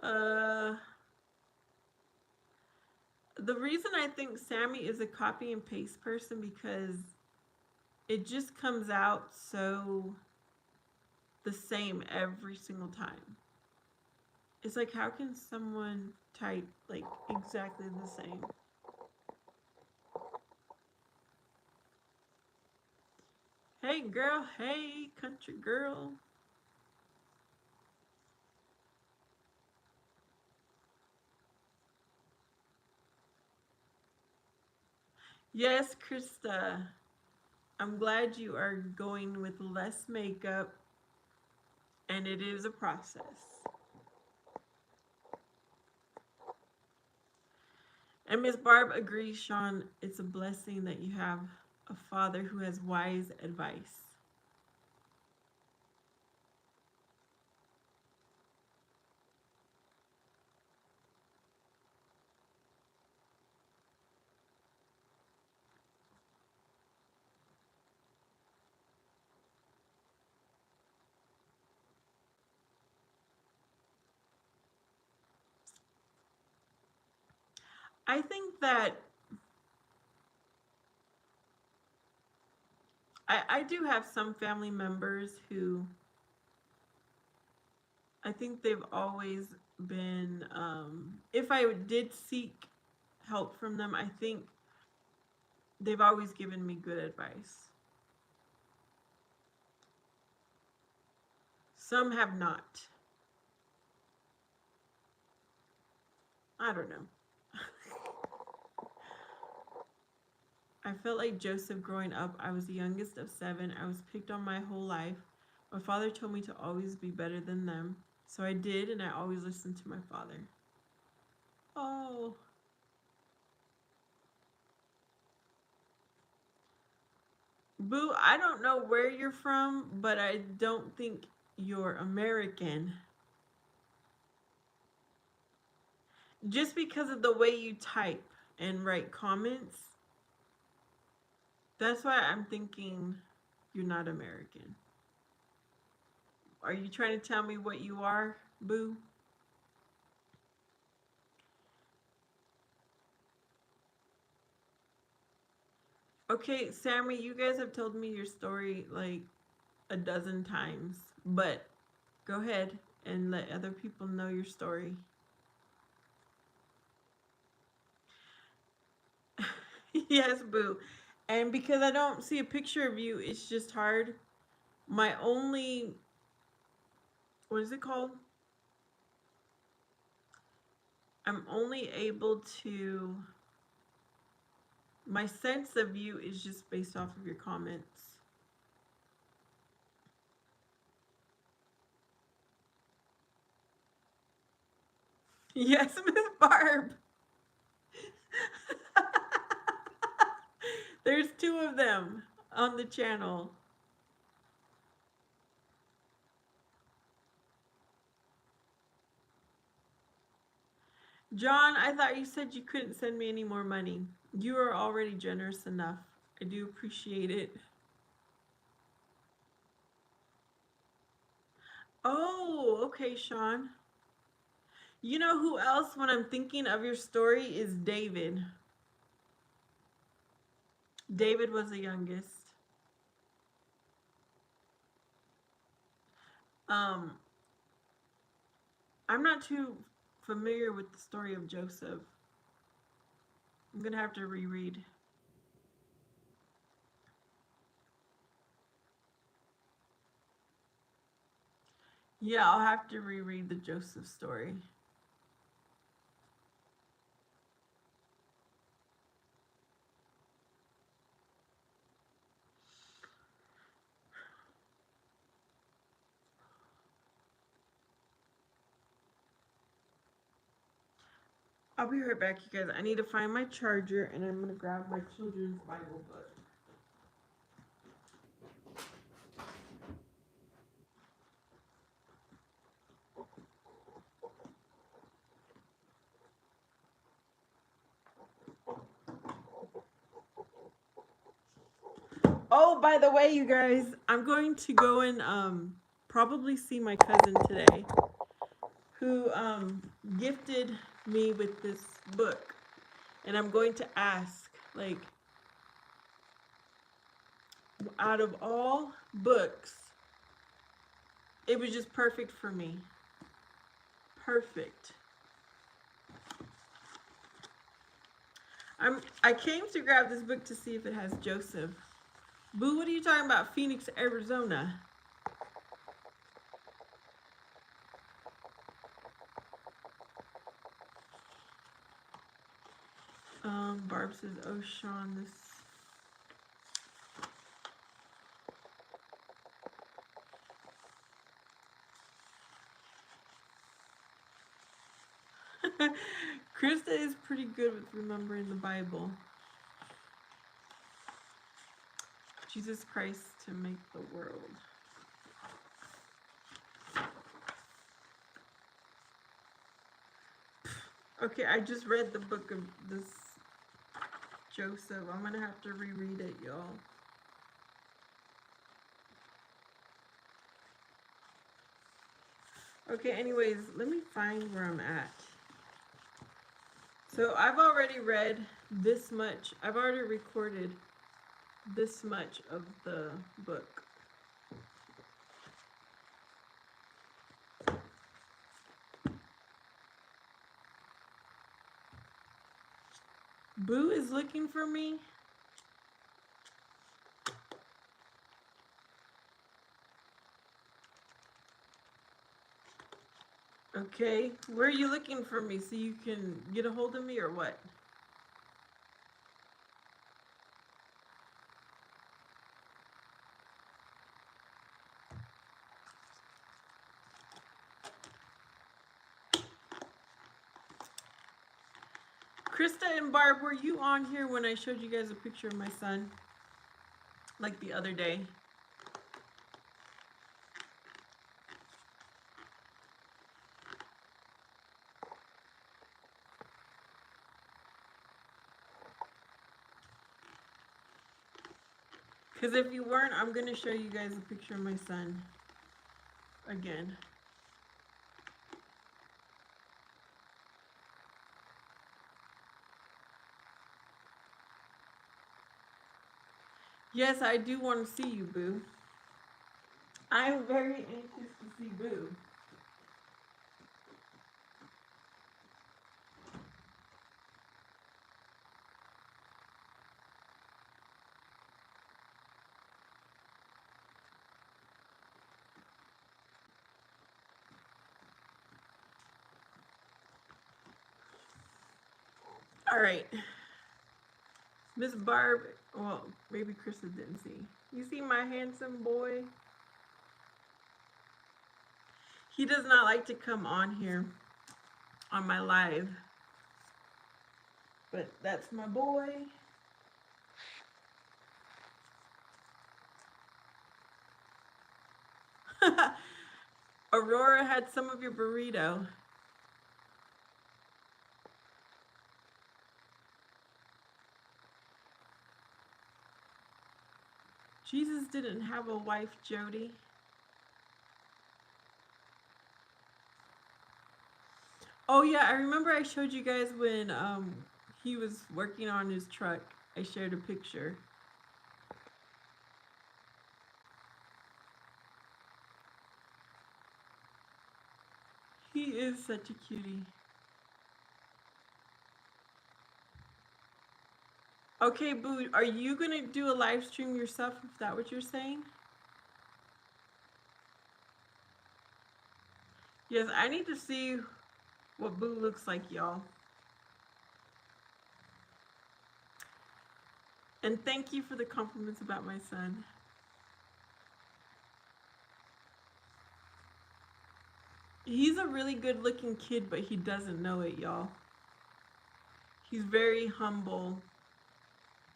Uh, the reason I think Sammy is a copy and paste person because it just comes out so the same every single time. It's like, how can someone type like exactly the same? Hey, girl. Hey, country girl. Yes, Krista. I'm glad you are going with less makeup, and it is a process. And Miss Barb agrees, Sean, it's a blessing that you have a father who has wise advice. I think that I do have some family members who I think they've always been, if I did seek help from them, I think they've always given me good advice. Some have not. I don't know. I felt like Joseph growing up. I was the youngest of 7. I was picked on my whole life. My father told me to always be better than them. So I did, and I always listened to my father. Oh. Boo, I don't know where you're from, but I don't think you're American. Just because of the way you type and write comments, that's why I'm thinking you're not American. Are you trying to tell me what you are, Boo? Okay, Sammy, you guys have told me your story like a dozen times, but go ahead and let other people know your story. Yes, Boo. And because I don't see a picture of you, it's just hard. My only, what is it called? I'm only able to, my sense of you is just based off of your comments. Yes, Miss Barb. There's 2 of them on the channel. John, I thought you said you couldn't send me any more money. You are already generous enough. I do appreciate it. Oh, okay, Sean. You know who else, when I'm thinking of your story, is David. David was the youngest. Um, I'm not too familiar with the story of Joseph. I'm gonna have to reread. Yeah, I'll have to reread the Joseph story. I'll be right back, you guys. I need to find my charger, and I'm gonna grab my children's Bible book. Oh, by the way, you guys, I'm going to go and probably see my cousin today, who gifted me with this book, and I'm going to ask, like, out of all books, it was just perfect for me. Perfect. I came to grab this book to see if it has Joseph. Boo, what are you talking about? Phoenix, Arizona. Barb says, oh, Sean, this. Krista is pretty good with remembering the Bible. Jesus Christ to make the world. Okay, I just read the book of this Joseph. I'm gonna have to reread it, y'all. Okay, anyways, let me find where I'm at. So I've already read this much. I've already recorded this much of the book. Boo is looking for me. Okay, where are you looking for me so you can get a hold of me or what? Krista and Barb, were you on here when I showed you guys a picture of my son? Like the other day? Because if you weren't, I'm going to show you guys a picture of my son again. Yes, I do want to see you, Boo. I'm very anxious to see Boo. All right. Miss Barb, well, maybe Krista didn't see. You see my handsome boy? He does not like to come on here on my live. But that's my boy. Aurora had some of your burrito. Jesus didn't have a wife, Jody. Oh yeah, I remember I showed you guys when he was working on his truck. I shared a picture. He is such a cutie. Okay, Boo, are you gonna do a live stream yourself? Is that what you're saying? Yes, I need to see what Boo looks like, y'all. And thank you for the compliments about my son. He's a really good looking kid, but he doesn't know it, y'all. He's very humble.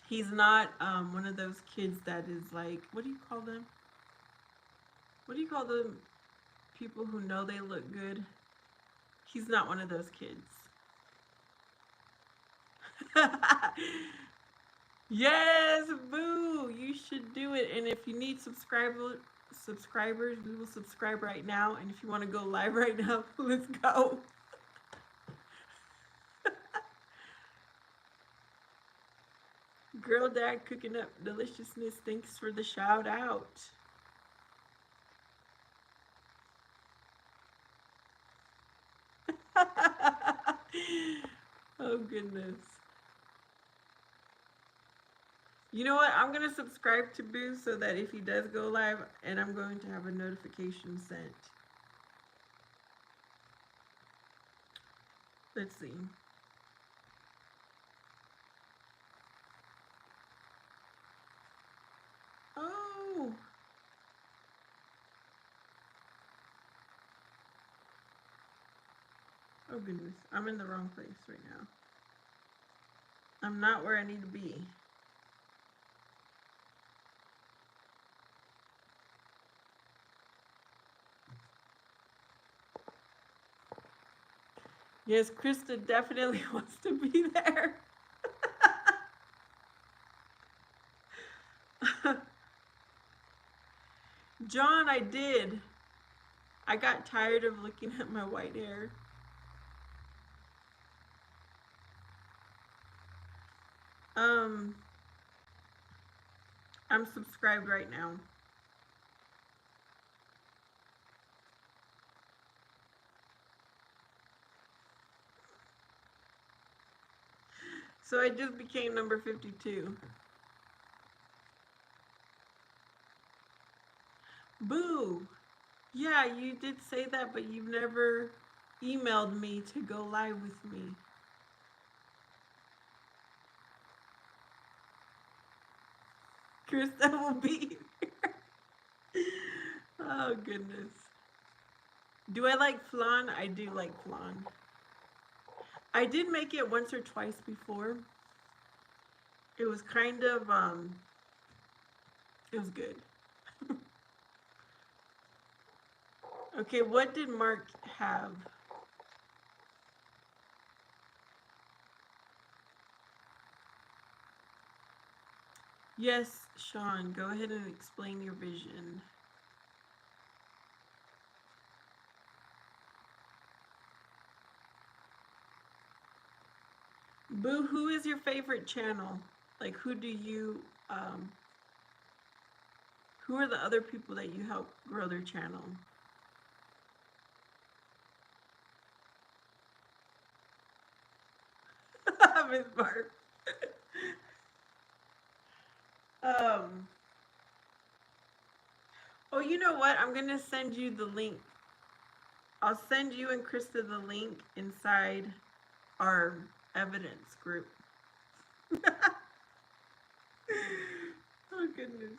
He's not one of those kids that is like, what do you call them? What do you call the people who know they look good? He's not one of those kids. Yes, Boo, you should do it. And if you need subscribers, we will subscribe right now. And if you want to go live right now, let's go. Girl Dad cooking up deliciousness. Thanks for the shout out. Oh goodness. You know what? I'm going to subscribe to Boo so that if he does go live, and I'm going to have a notification sent. Let's see. Oh. Oh goodness. I'm in the wrong place right now. I'm not where I need to be. Yes, Krista definitely wants to be there. John, I did. I got tired of looking at my white hair. Um, I'm subscribed right now. So I just became number 52. Boo! Yeah, you did say that, but you've never emailed me to go live with me. Krista will be here. Oh, goodness. Do I like flan? I do like flan. I did make it once or twice before. It was kind of, it was good. Okay, what did Mark have? Yes, Sean, go ahead and explain your vision. Boo, who is your favorite channel? Like, who do you, who are the other people that you help grow their channel? Miss Barb. um, oh, you know what? I'm going to send you the link. I'll send you and Krista the link inside our evidence group. Oh, goodness.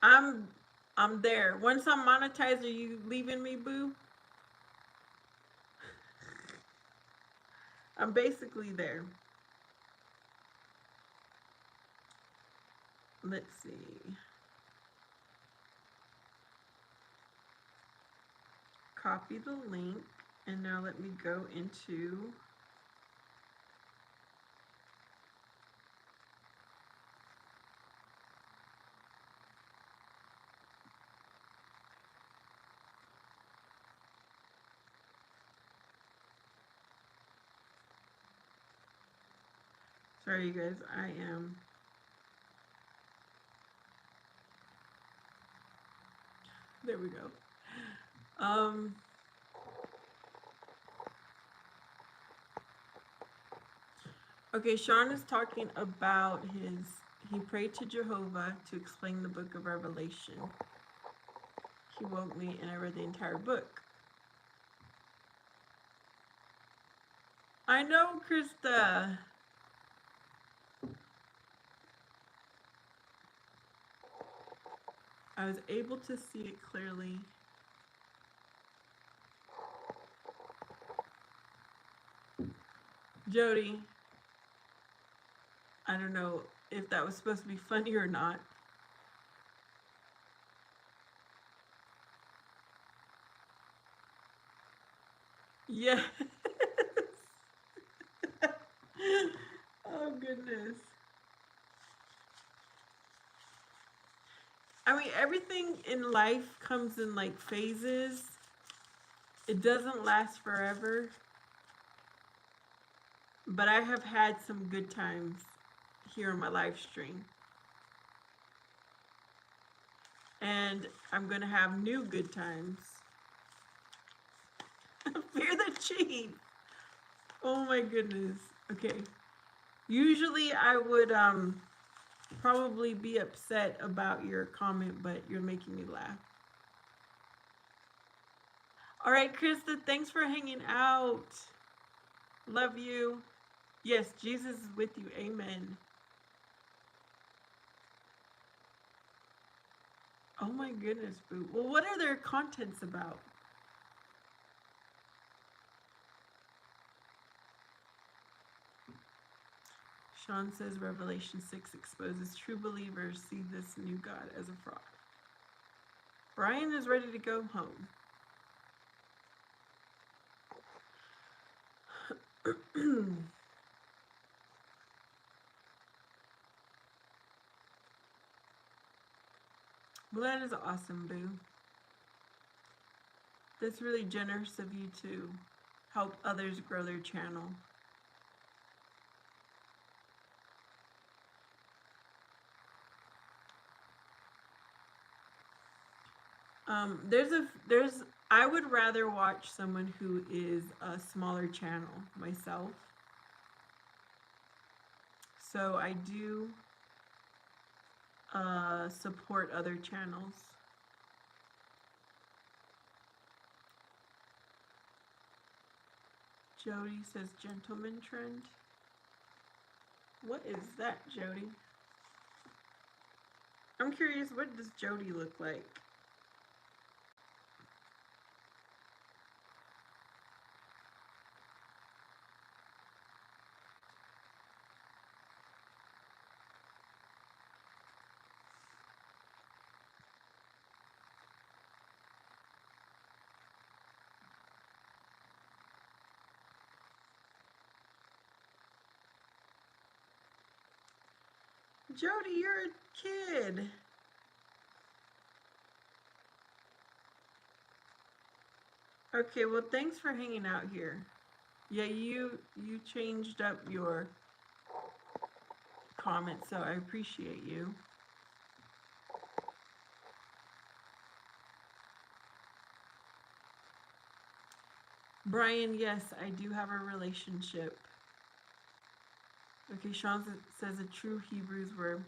I'm I'm there. Once I'm monetized, are you leaving me, boo? I'm basically there. Let's see. Copy the link, and now let me go into. Sorry, you guys. I am. There we go. Um. Okay, Sean is talking about his. He prayed to Jehovah to explain the book of Revelation. He woke me, and I read the entire book. I know, Krista. I was able to see it clearly. Jody, I don't know if that was supposed to be funny or not. Yes. Oh, goodness. I mean, everything in life comes in like phases. It doesn't last forever. But I have had some good times here on my live stream. And I'm going to have new good times. Fear the chief. Oh my goodness. Okay. Usually I would probably be upset about your comment, but you're making me laugh. All right, Krista, thanks for hanging out. Love you. Yes, Jesus is with you. Amen. Oh my goodness, Boo. Well, what are their contents about? Sean says Revelation 6 exposes true believers see this new God as a fraud. Brian is ready to go home. Well, that is awesome, Boo. That's really generous of you to help others grow their channel. There's I would rather watch someone who is a smaller channel myself. So I do support other channels. Jody says gentleman trend. What is that, Jody? I'm curious, what does Jody look like? Jody, you're a kid. Okay, well, thanks for hanging out here. Yeah, you changed up your comment, so I appreciate you. Brian, yes, I do have a relationship. Okay, Sean says the true Hebrews were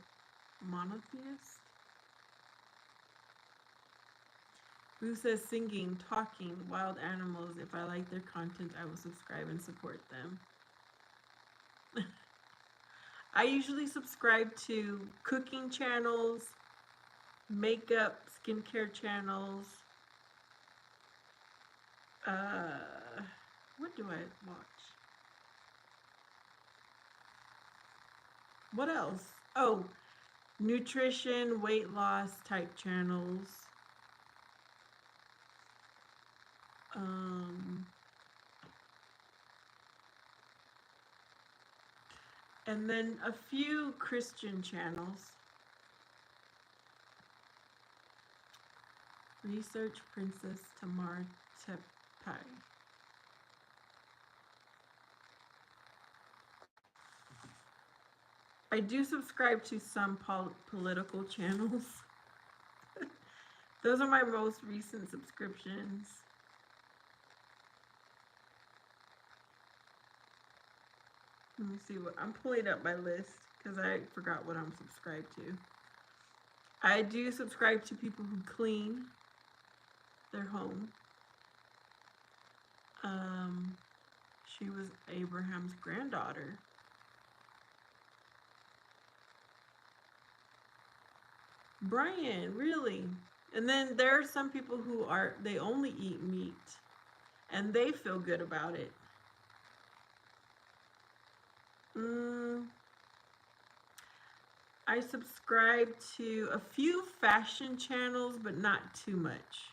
monotheists. Who says singing, talking, wild animals. If I like their content, I will subscribe and support them. I usually subscribe to cooking channels, makeup, skincare channels. What do I watch? What else? Oh, nutrition, weight loss type channels. And then a few Christian channels. Research Princess Tamar Tepai. I do subscribe to some political channels. Those are my most recent subscriptions. Let me see what I'm pulling up my list because I forgot what I'm subscribed to. I do subscribe to people who clean their home. She was Abraham's granddaughter. Brian, really? And then there are some people who they only eat meat and they feel good about it. I subscribe to a few fashion channels, but not too much.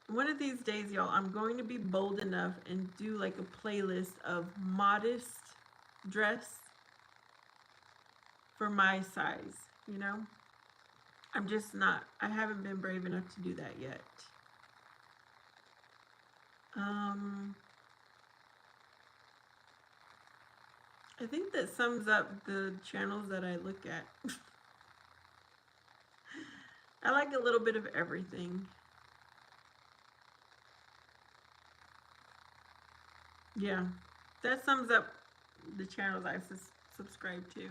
One of these days, y'all, I'm going to be bold enough and do like a playlist of modest dress for my size, you know? I'm just not, I haven't been brave enough to do that yet. I think that sums up the channels that I look at. I like a little bit of everything. Yeah, that sums up the channels I subscribe to.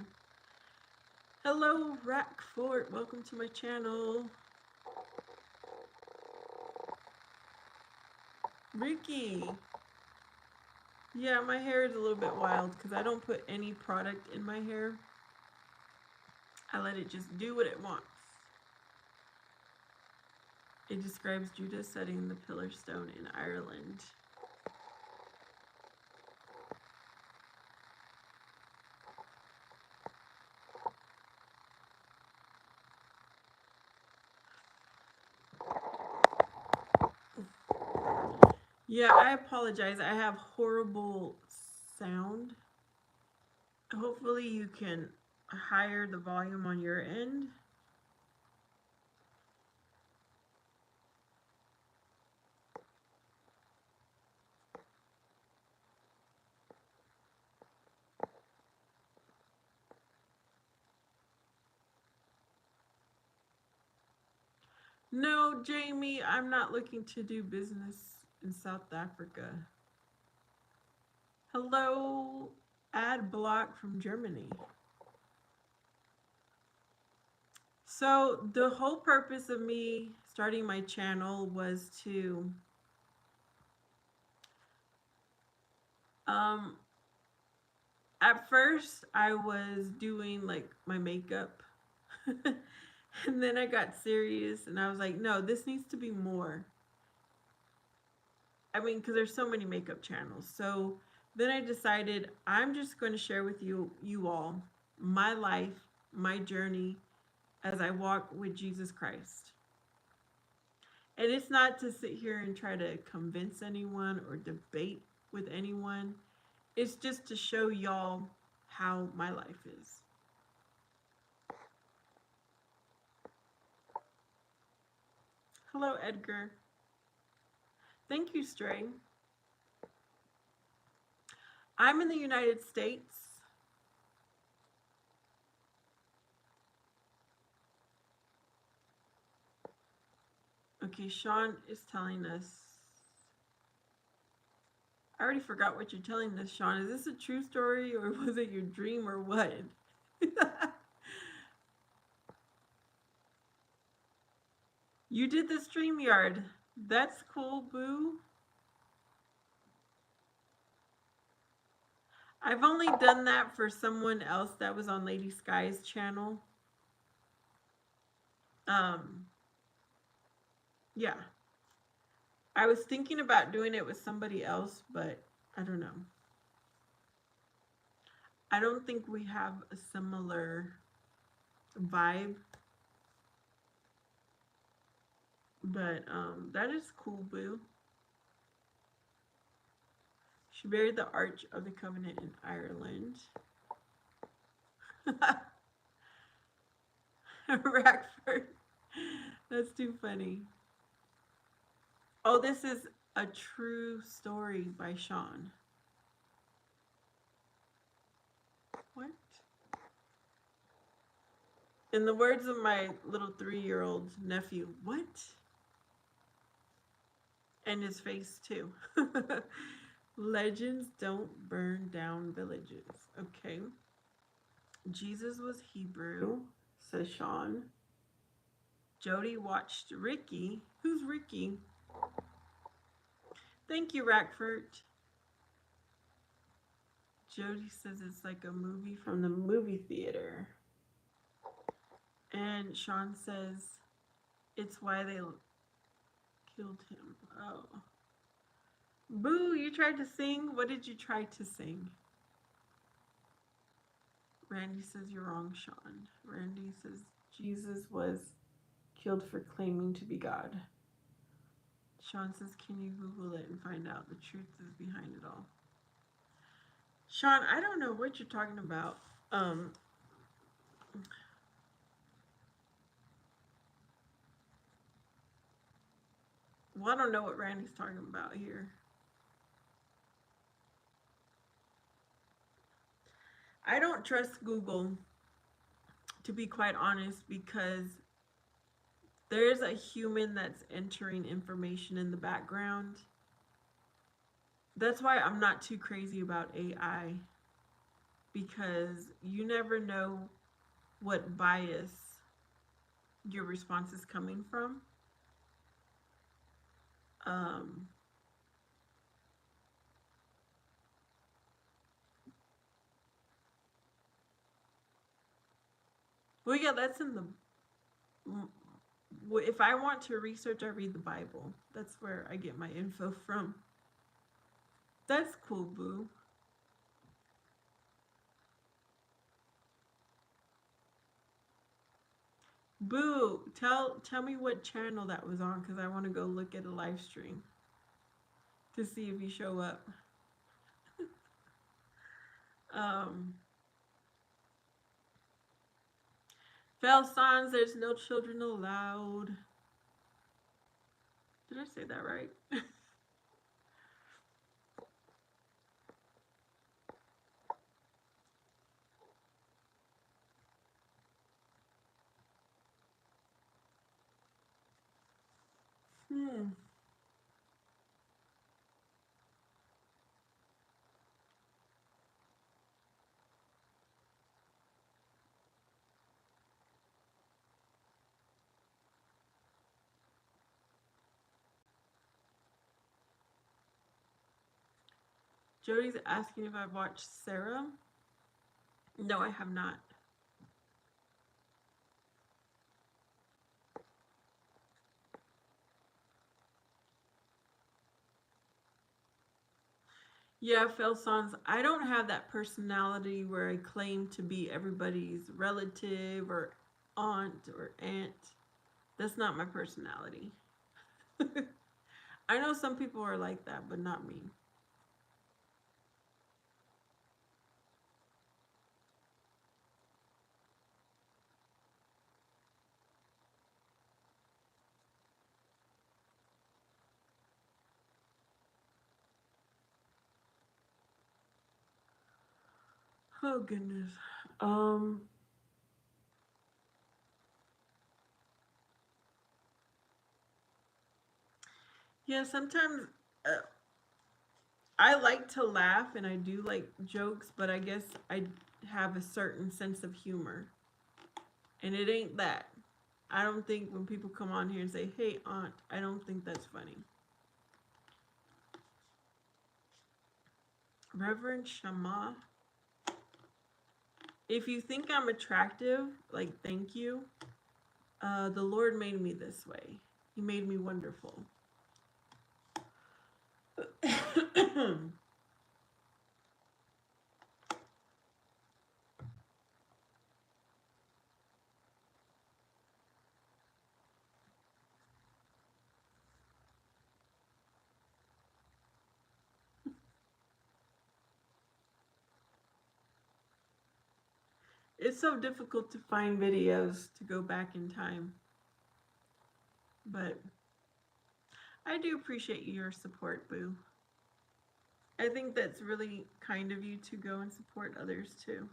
Hello, Rackfort. Welcome to my channel. Ricky. Yeah, my hair is a little bit wild because I don't put any product in my hair. I let it just do what it wants. It describes Judah setting the pillar stone in Ireland. Yeah, I apologize. I have horrible sound. Hopefully you can higher the volume on your end? No, Jamie, I'm not looking to do business in South Africa. Hello, ad block from Germany. So, the whole purpose of me starting my channel was to um at first I was doing like my makeup. And then I got serious and I was like, no, this needs to be more. I mean, because there's so many makeup channels. So then I decided I'm just going to share with you all my life, my journey as I walk with Jesus Christ. And it's not to sit here and try to convince anyone or debate with anyone. It's just to show y'all how my life is. Hello, Edgar. Thank you, Stray. I'm in the United States. Okay, Sean is telling us. I already forgot what you're telling us, Sean. Is this a true story or was it your dream or what? You did the StreamYard. That's cool, boo. I've only done that for someone else that was on Lady Sky's channel. Um, yeah. I was thinking about doing it with somebody else, but I don't know. I don't think we have a similar vibe. But that is cool, boo. She buried the Arch of the Covenant in Ireland. Rackford. That's too funny. Oh, this is a true story by Sean. What? In the words of my little 3-year-old nephew, what? And his face, too. Legends don't burn down villages. Okay. Jesus was Hebrew, says Sean. Jody watched Ricky. Who's Ricky? Thank you, Rackford. Jody says it's like a movie from the movie theater. And Sean says it's why they killed him. Oh. Boo, you tried to sing? What did you try to sing? Randy says you're wrong, Sean. Randy says Jesus was killed for claiming to be God. Sean says, can you Google it and find out the truth is behind it all? Sean, I don't know what you're talking about. Well, I don't know what Randy's talking about here. I don't trust Google, to be quite honest, because there's a human that's entering information in the background. That's why I'm not too crazy about AI, because you never know what bias your response is coming from. Um, well, yeah, that's in the. If I want to research, I read the Bible. That's where I get my info from. That's cool, boo. Boo, tell me what channel that was on, because I want to go look at a live stream to see if you show up. um Fell signs, there's no children allowed. Did I say that right? Hmm. Jody's asking if I've watched Sarah. No, I have not. Yeah, Felsons, I don't have that personality where I claim to be everybody's relative or aunt or aunt. That's not my personality. I know some people are like that, but not me. Oh goodness. Um yeah, sometimes uh, I like to laugh and I do like jokes, but I guess I have a certain sense of humor. And it ain't that. I don't think when people come on here and say, "Hey, aunt," I don't think that's funny. Reverend Shama, if you think I'm attractive, like, thank you. The Lord made me this way. He made me wonderful. It's so difficult to find videos to go back in time. But I do appreciate your support, Boo. I think that's really kind of you to go and support others too.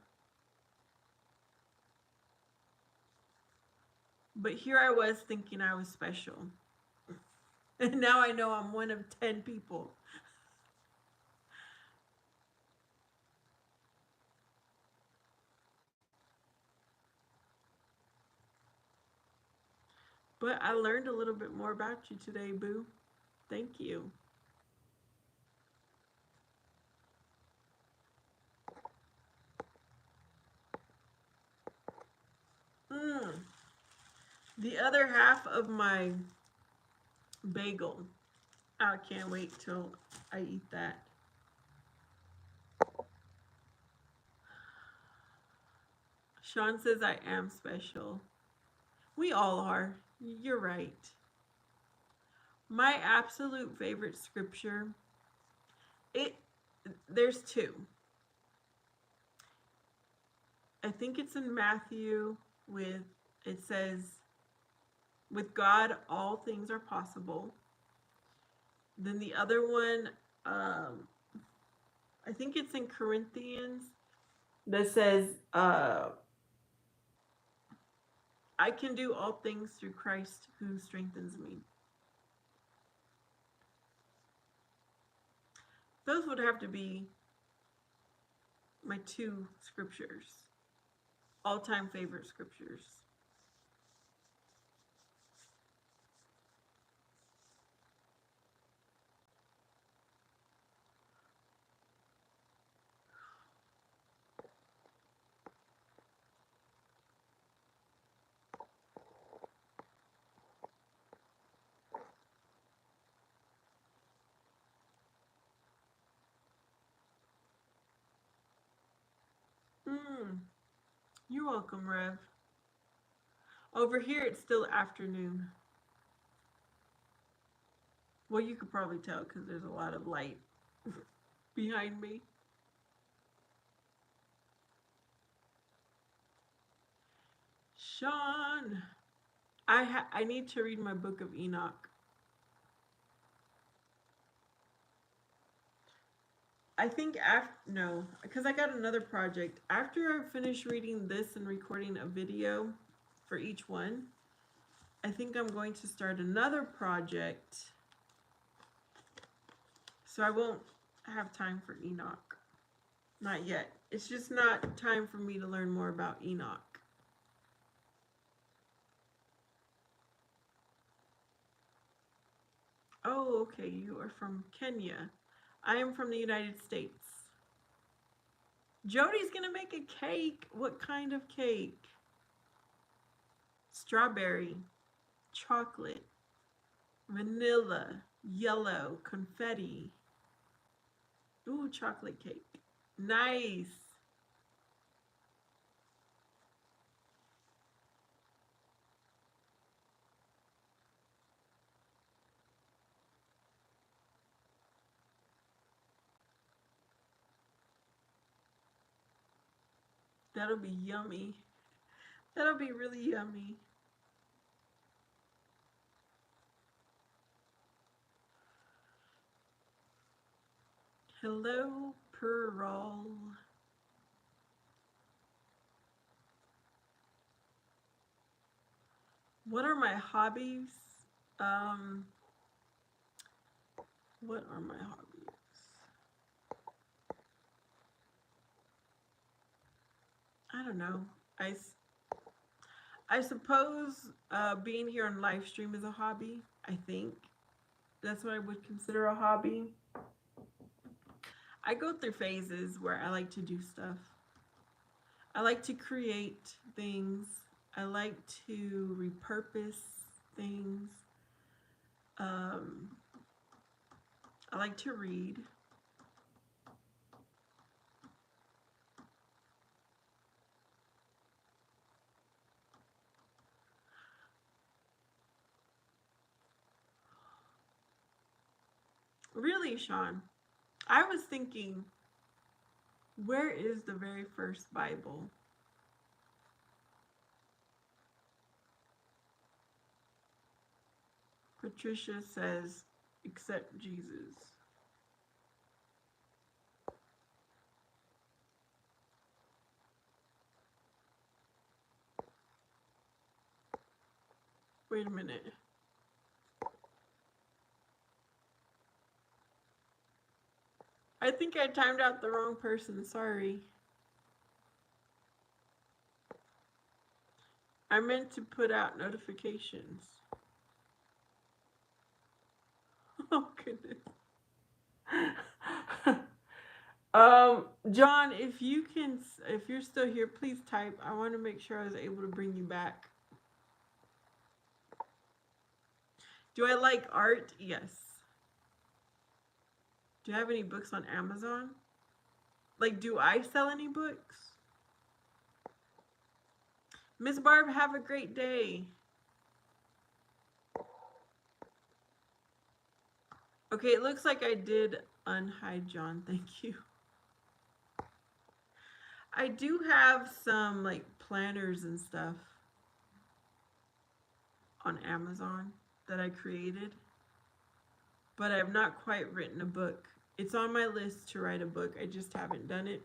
But here I was thinking I was special. And now I know I'm one of 10 people. But I learned a little bit more about you today, Boo. Thank you. Mm. The other half of my bagel. I can't wait till I eat that. Sean says I am special. We all are. You're right. My absolute favorite scripture, it there's two. I think it's in Matthew with it says with God all things are possible. Then the other one, I think it's in Corinthians that says, I can do all things through Christ who strengthens me. Those would have to be my two scriptures, all time favorite scriptures. Mm, you're welcome, Rev. Over here, it's still afternoon. Well, you could probably tell because there's a lot of light behind me. Sean, I need to read my book of Enoch. I think after no, because I got another project. After I finish reading this and recording a video for each one, I think I'm going to start another project. So I won't have time for Enoch. Not yet. It's just not time for me to learn more about Enoch. Oh, okay. You are from Kenya. I am from the United States. Jody's gonna make a cake. What kind of cake? Strawberry, chocolate, vanilla, yellow, confetti. Ooh, chocolate cake. Nice. That'll be yummy. That'll be really yummy. Hello, Pearl. What are my hobbies? Um, what are my hobbies? I don't know. I, I suppose being here on live stream is a hobby. I think that's what I would consider a hobby. I go through phases where I like to do stuff. I like to create things. I like to repurpose things. Um, I like to read. Really, Sean, I was thinking, where is the very first Bible? Patricia says, accept Jesus. Wait a minute. I think I timed out the wrong person. Sorry. I meant to put out notifications. Oh, goodness. John, if you're still here, please type. I want to make sure I was able to bring you back. Do I like art? Yes. Do you have any books on Amazon? Like, do I sell any books? Miss Barb, have a great day. Okay, it looks like I did unhide John. Thank you. I do have some like planners and stuff on Amazon that I created, but I have not quite written a book. It's on my list to write a book. I just haven't done it.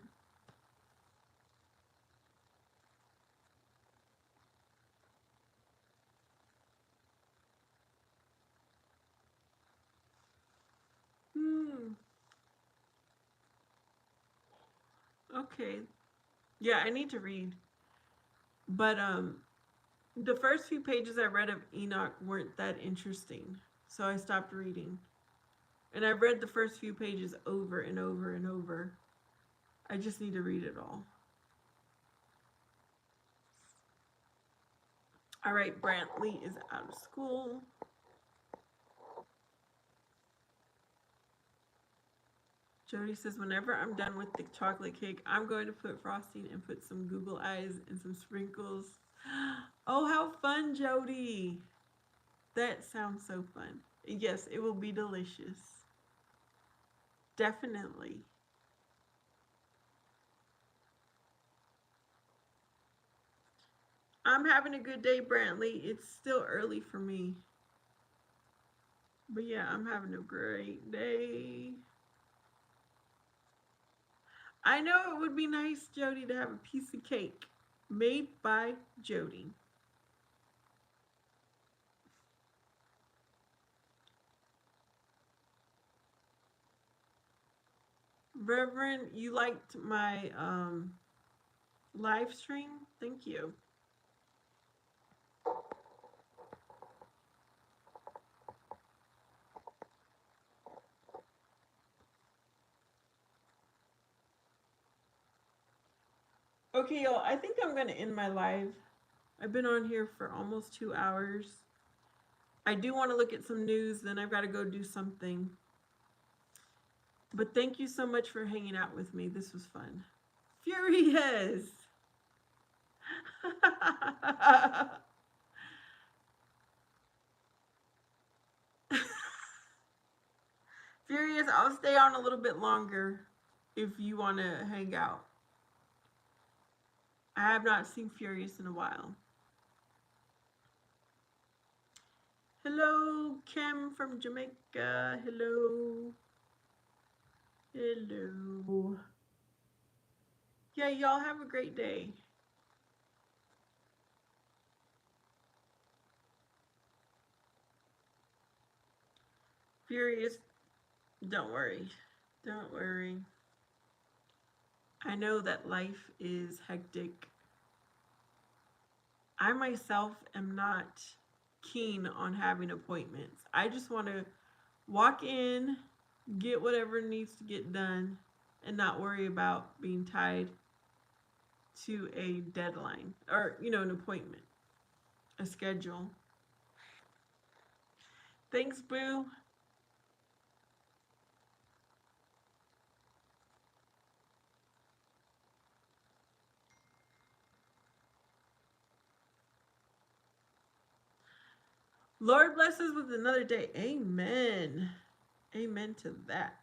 Okay. Yeah, I need to read. But the first few pages I read of Enoch weren't that interesting. So I stopped reading. And I've read the first few pages over and over and over. I just need to read it all. All right, Brantley is out of school. Jody says, whenever I'm done with the chocolate cake, I'm going to put frosting and put some Google eyes and some sprinkles. Oh, how fun, Jody. That sounds so fun. Yes, it will be delicious. Definitely. I'm having a good day, Brantley. It's still early for me. But yeah, I'm having a great day. I know it would be nice, Jody, to have a piece of cake made by Jody. Reverend, you liked my live stream? Thank you. Okay, y'all, I think I'm going to end my live. I've been on here for almost 2 hours. I do want to look at some news, then I've got to go do something. But thank you so much for hanging out with me. This was fun. Furious! Furious, I'll stay on a little bit longer if you want to hang out. I have not seen Furious in a while. Hello, Kim from Jamaica. Hello. Hello. Yeah, y'all have a great day. Furious, don't worry. Don't worry. I know that life is hectic. I myself am not keen on having appointments. I just want to walk in, get whatever needs to get done, and not worry about being tied to a deadline or, an appointment, a schedule. Thanks, Boo. Lord bless us with another day. Amen. Amen to that.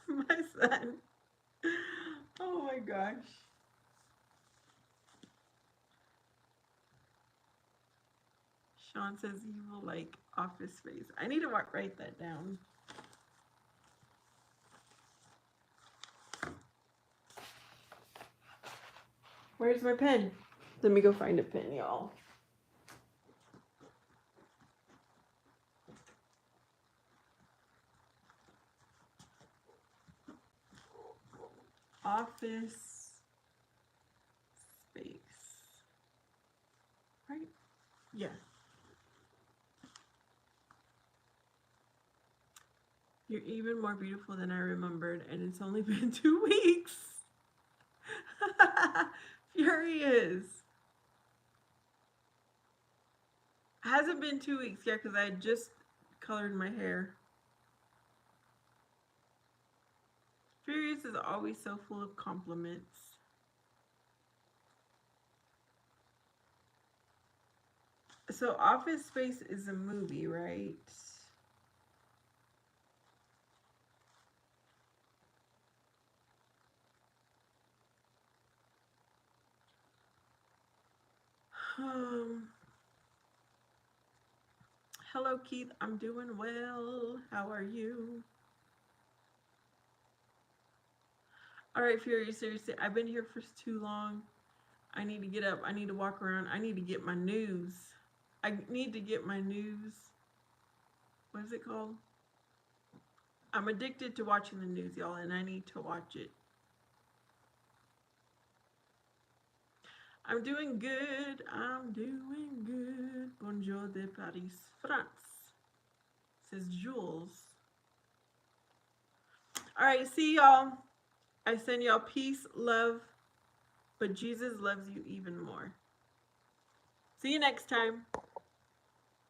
My son. Oh my gosh. Sean says he will like Office Space. I need to write that down. Where's my pen? Let me go find a pen, y'all. Office Space. Right? Yeah. You're even more beautiful than I remembered, and it's only been 2 weeks. Furious. Hasn't been 2 weeks yet because I just colored my hair. Furious is always so full of compliments. So Office Space is a movie, right? Um, Hello, Keith. I'm doing well. How are you? All right, Furious, seriously, I've been here for too long. I need to get up. I need to walk around. I need to get my news. I need to get my news. What is it called? I'm addicted to watching the news, y'all, and I need to watch it. I'm doing good. I'm doing good. Bonjour de Paris, France, says Jules. All right, see y'all. I send y'all peace, love, but Jesus loves you even more. See you next time.